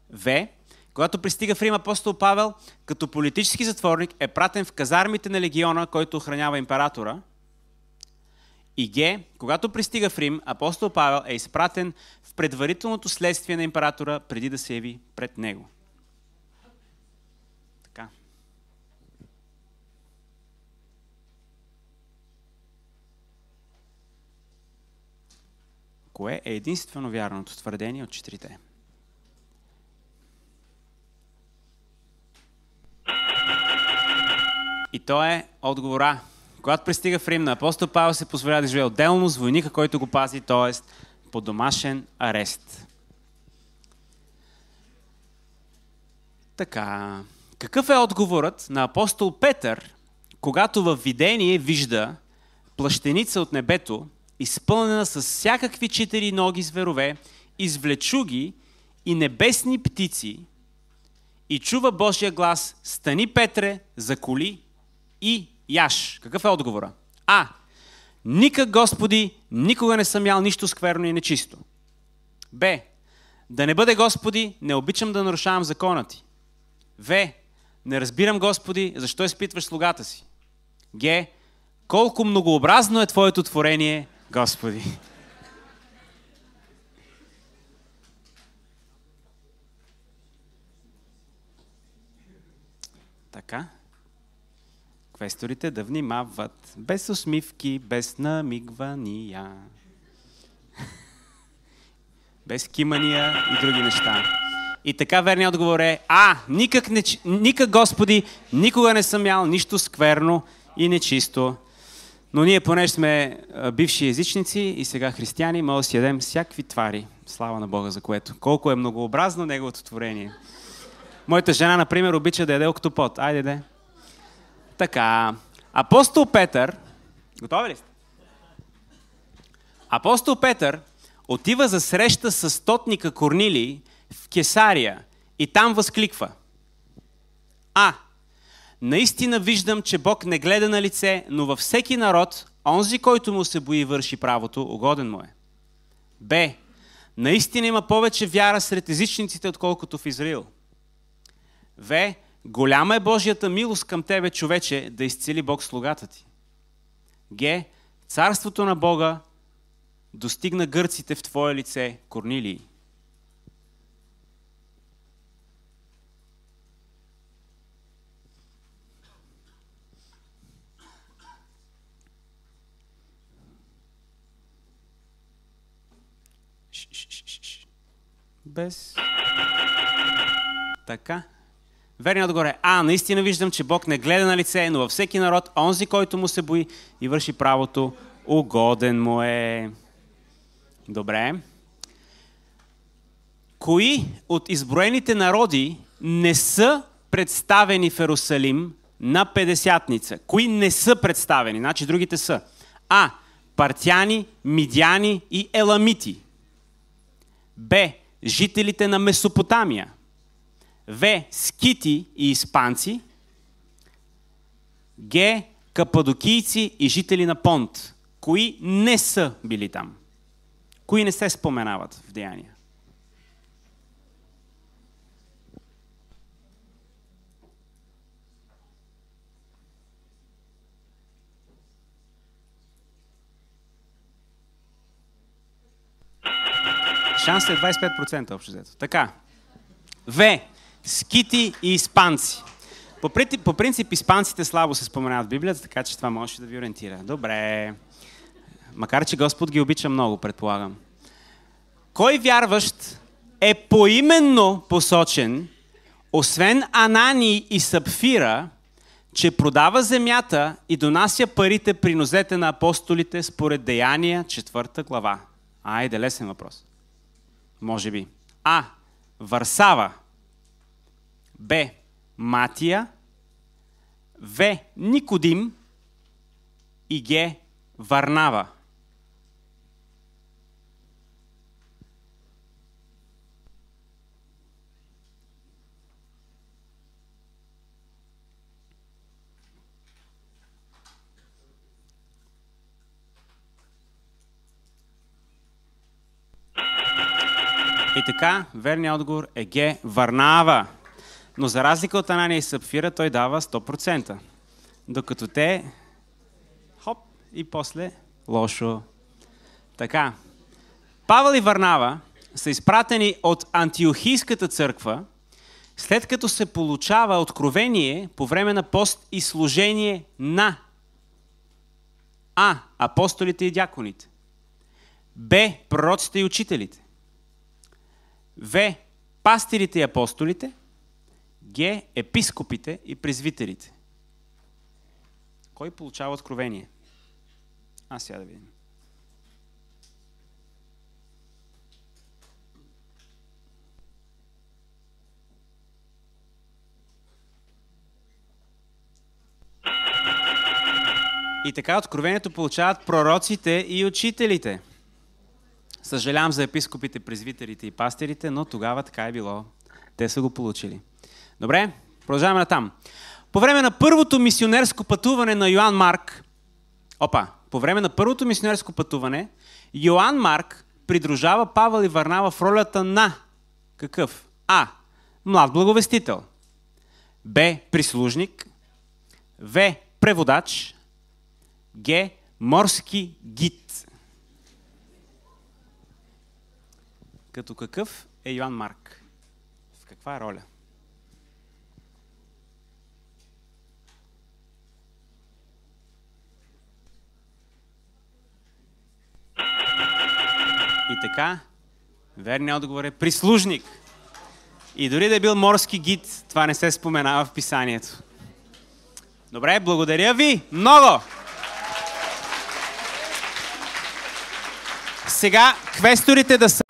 В. Когато пристига в Рим, апостол Павел като политически затворник е пратен в казармите на легиона, който охранява императора. И Г. Когато пристига в Рим, апостол Павел е изпратен в предварителното следствие на императора, преди да се яви пред него. Така. Кое е единствено вярното твърдение от четирите? И то е отговора. Когато пристига в Рим, на апостол Павел се позволява да живее отделно с войника, който го пази, т.е. под домашен арест. Така. Какъв е отговорът на апостол Петър, когато във видение вижда плащеница от небето, изпълнена с всякакви 4 ноги зверове, извлечуги и небесни птици, и чува Божия глас: стани, Петре, заколи и яш. Какъв е отговора? А. Никак, Господи, никога не съм ял нищо скверно и нечисто. Б. Да не бъде, Господи, не обичам да нарушавам закона ти. В. Не разбирам, Господи, защо изпитваш слугата си. Г. Колко многообразно е Твоето творение, Господи. Така. Квесторите да внимават. Без усмивки, без намигвания. Без кимания и други неща. И така верният отговор е А. Никак, Господи, никога не съм ял нищо скверно и нечисто. Но ние, понеже сме бивши езичници и сега християни, може да си ядем всякакви твари. Слава на Бога за което. Колко е многообразно Неговото творение. Моята жена, например, обича да яде октопод. Айде, де. Така. Апостол Петър, готови ли сте? Апостол Петър отива за среща с стотника Корнилий в Кесария и там възкликва: А. Наистина виждам, че Бог не гледа на лице, но във всеки народ, онзи, който му се бои, върши правото, угоден му е. Б. Наистина има повече вяра сред езичниците, отколкото в Израил. В. Голяма е Божията милост към тебе, човече, да изцели Бог слугата ти. Г. Царството на Бога достигна гърците в твое лице, Корнилий. Без. Така. Верният отгоре. А, наистина виждам, че Бог не гледа на лице, но във всеки народ, онзи, който му се бои и върши правото, угоден му е. Добре. Кои от изброените народи не са представени в Ерусалим на Петдесятница? Кои не са представени? Значи другите са: А. Партяни, Мидяни и Еламити. Б. Жителите на Месопотамия. В. Скити и испанци. Г. Кападокийци и жители на Понт. Кои не са били там? Кои не се споменават в Деяния? Шансът е 25% общо взето. Така. В. Скити и испанци. По принцип испанците слабо се споменават в Библията, така че това може да ви ориентира. Добре. Макар че Господ ги обича много, предполагам. Кой вярващ е поименно посочен, освен Анани и Сапфира, че продава земята и донася парите при нозете на апостолите според Деяния 4 глава? Айде, лесен въпрос. Може би. А. Варсава. Б. Матия. В. Никодим. И Г. Варнава. И така, верният отговор е Г. Варнава. Но за разлика от Анания и Сапфира, той дава 100%. Докато те... Хоп! И после лошо. Така. Павел и Варнава са изпратени от Антиохийската църква, след като се получава откровение по време на пост и служение на А. Апостолите и дяконите. Б. Пророците и учителите. В. Пастирите и апостолите. Г. Епископите и презвитерите. Кой получава откровение? Сега да видим. И така откровението получават пророците и учителите. Съжалявам за епископите, презвитерите и пастирите, но тогава така е било. Те са го получили. Добре, продължаваме натам. По време на първото мисионерско пътуване на Йоан Марк, по време на първото мисионерско пътуване, Йоан Марк придружава Павел и Варнава в ролята на какъв? А. Млад благовестител. Б. Прислужник. В. Преводач. Г. Морски гид. Като какъв е Йоан Марк? В каква роля? И така, верният отговор е прислужник. И дори да е бил морски гид, това не се споменава в писанието. Добре, благодаря ви много! Сега квесторите да са...